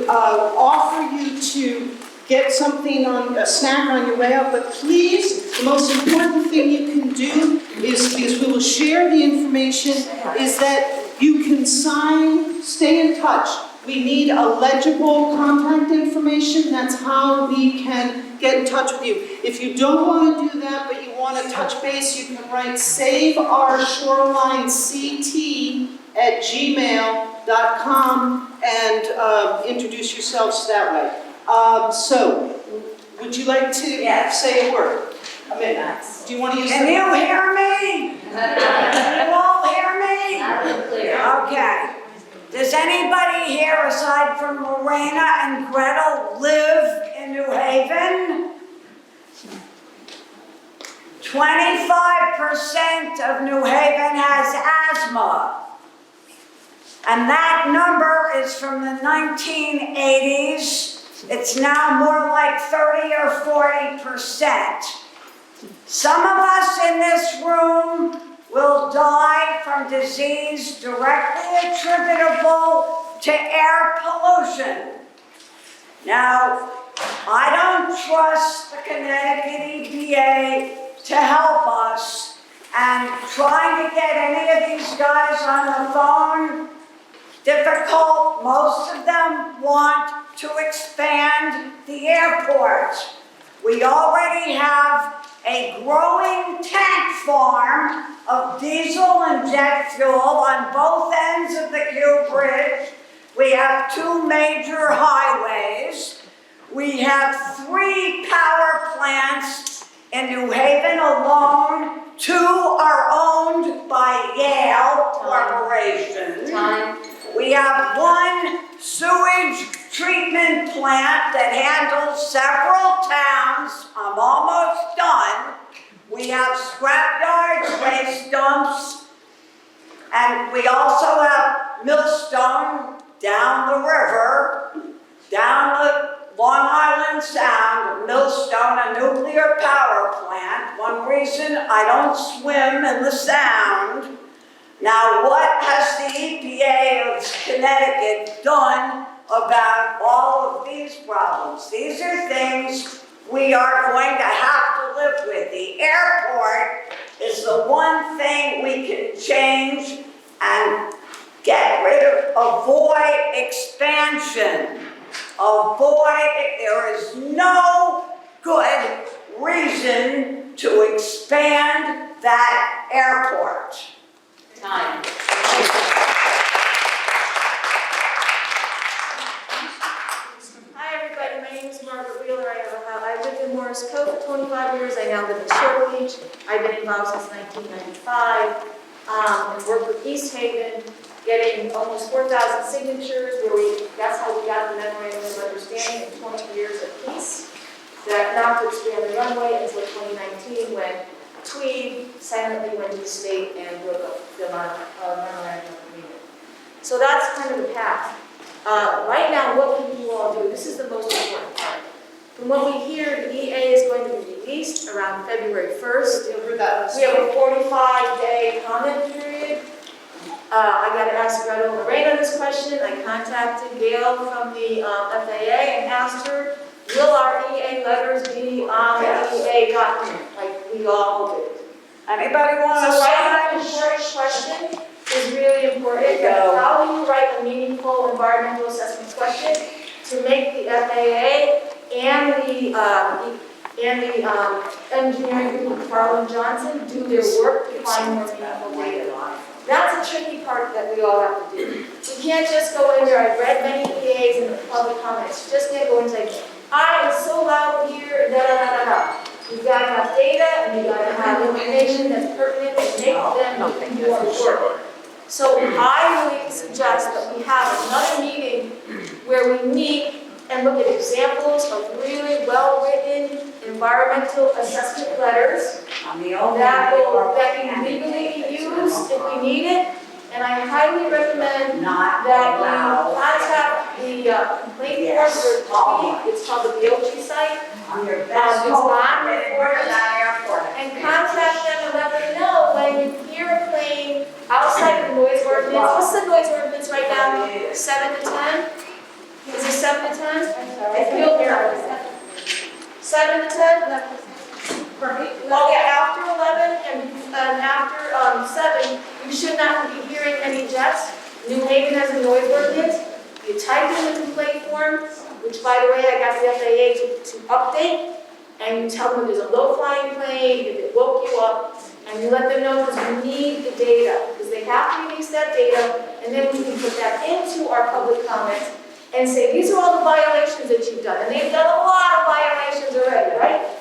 offer you to get something a snack on your way out. But please, the most important thing you can do is, because we will share the information, is that you can sign, stay in touch. We need a legible contact information. That's how we can get in touch with you. If you don't want to do that, but you want to touch base, you can write Save Our Shoreline CT@gmail.com and introduce yourselves that way. So, would you like to say a word? A minute. Do you want to use Can you hear me? Can you all hear me? Okay. Does anybody here, aside from Lorena and Gretel, live in New Haven? 25% of New Haven has asthma. And that number is from the 1980s. It's now more like 30 or 40%. Some of us in this room will die from disease directly attributable to air pollution. Now, I don't trust the Connecticut EPA to help us, and trying to get any of these guys on the phone, difficult. Most of them want to expand the airport. We already have a growing tank farm of diesel and jet fuel on both ends of the Q Bridge. We have 2 major highways. We have 3 power plants in New Haven alone. 2 are owned by Yale Corporation. We have 1 sewage treatment plant that handles several towns. I'm almost done. We have scrap yards, waste dumps, and we also have Millstone down the river, down the Long Island Sound, Millstone, a nuclear power plant. One reason I don't swim in the Sound. Now, what has the EPA of Connecticut done about all of these problems? These are things we are going to have to live with. The airport is the one thing we can change and get rid of, avoid expansion. There is no good reason to expand that airport. Time. Hi everybody, my name is Margaret Wheeler. I lived in Morris Cove for 25 years. I now live in Shoreline. I've been involved since 1995. And worked with East Haven, getting almost 4,000 signatures. That's how we got the memorandum of understanding of 20 years of peace. That not to expand the runway until 2019 when Tweed silently went to the state and wrote a memorandum of agreement. So that's kind of the path. Right now, what can you all do? This is the most important part. From what we hear, the EA is going to be released around February 1st. You'll hear that. We have a 45-day comment period. I got to ask Greta and Lorraine on this question. I contacted Gail from the FAA and asked her, will our EA letters be on the EA document, like we all did? Anybody want to So sign? writing an important question is really important. How do you write a meaningful environmental assessment question to make the FAA and the engineering group, Carl and Johnson, do their work to find more meaningful data? That's a tricky part that we all have to do. We can't just go in there. I've read many EAs and the public comments. You just can't go and say, I am so loud here, da da da da da. You've got to have data and you've got to have information that's pertinent and make them do our work. So I really suggest that we have another meeting where we meet and look at examples of really well-written environmental assessment letters that can legally be used if we need it. And I highly recommend that you contact the complaint form for Tweed. It's called the BOG site. It's on report. And contact them and let them know when you hear a plane outside the noise ordinance. What's the noise ordinance right now? 7 to 10? Is it 7 to 10? I feel here. 7 to 10? Well, yeah, after 11 and after 7, you should not be hearing any jets. New Haven has a noise ordinance. You type in the complaint form, which by the way, I got the FAA to update, and you tell them there's a low-flying plane, if it woke you up, and you let them know because we need the data, because they have to release that data, and then we can put that into our public comments and say, these are all the violations that you've done. And they've done a lot of violations already, right?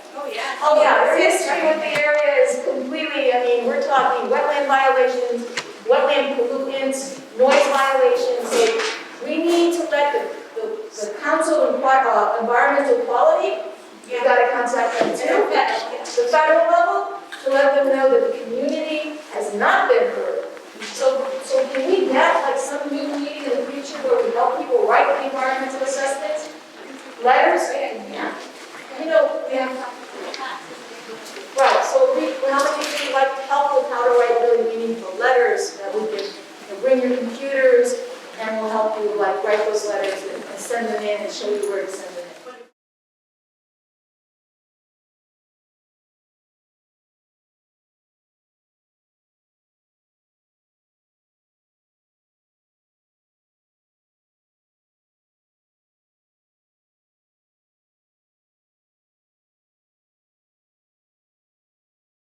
Oh yeah, their history with the area is completely, I mean, we're talking wetland violations, wetland pollutants, noise violations. So we need to let the Council of Environmental Quality, you've got to contact them too, the federal level, to let them know that the community has not been heard. So can we get like some new meeting in the future where we help people write the environmental assessments? Letters? Yeah. You know, we have. Right, so how many people would like to help with how to write really meaningful letters that we can bring your computers and we'll help you like write those letters and send them in and show you where to send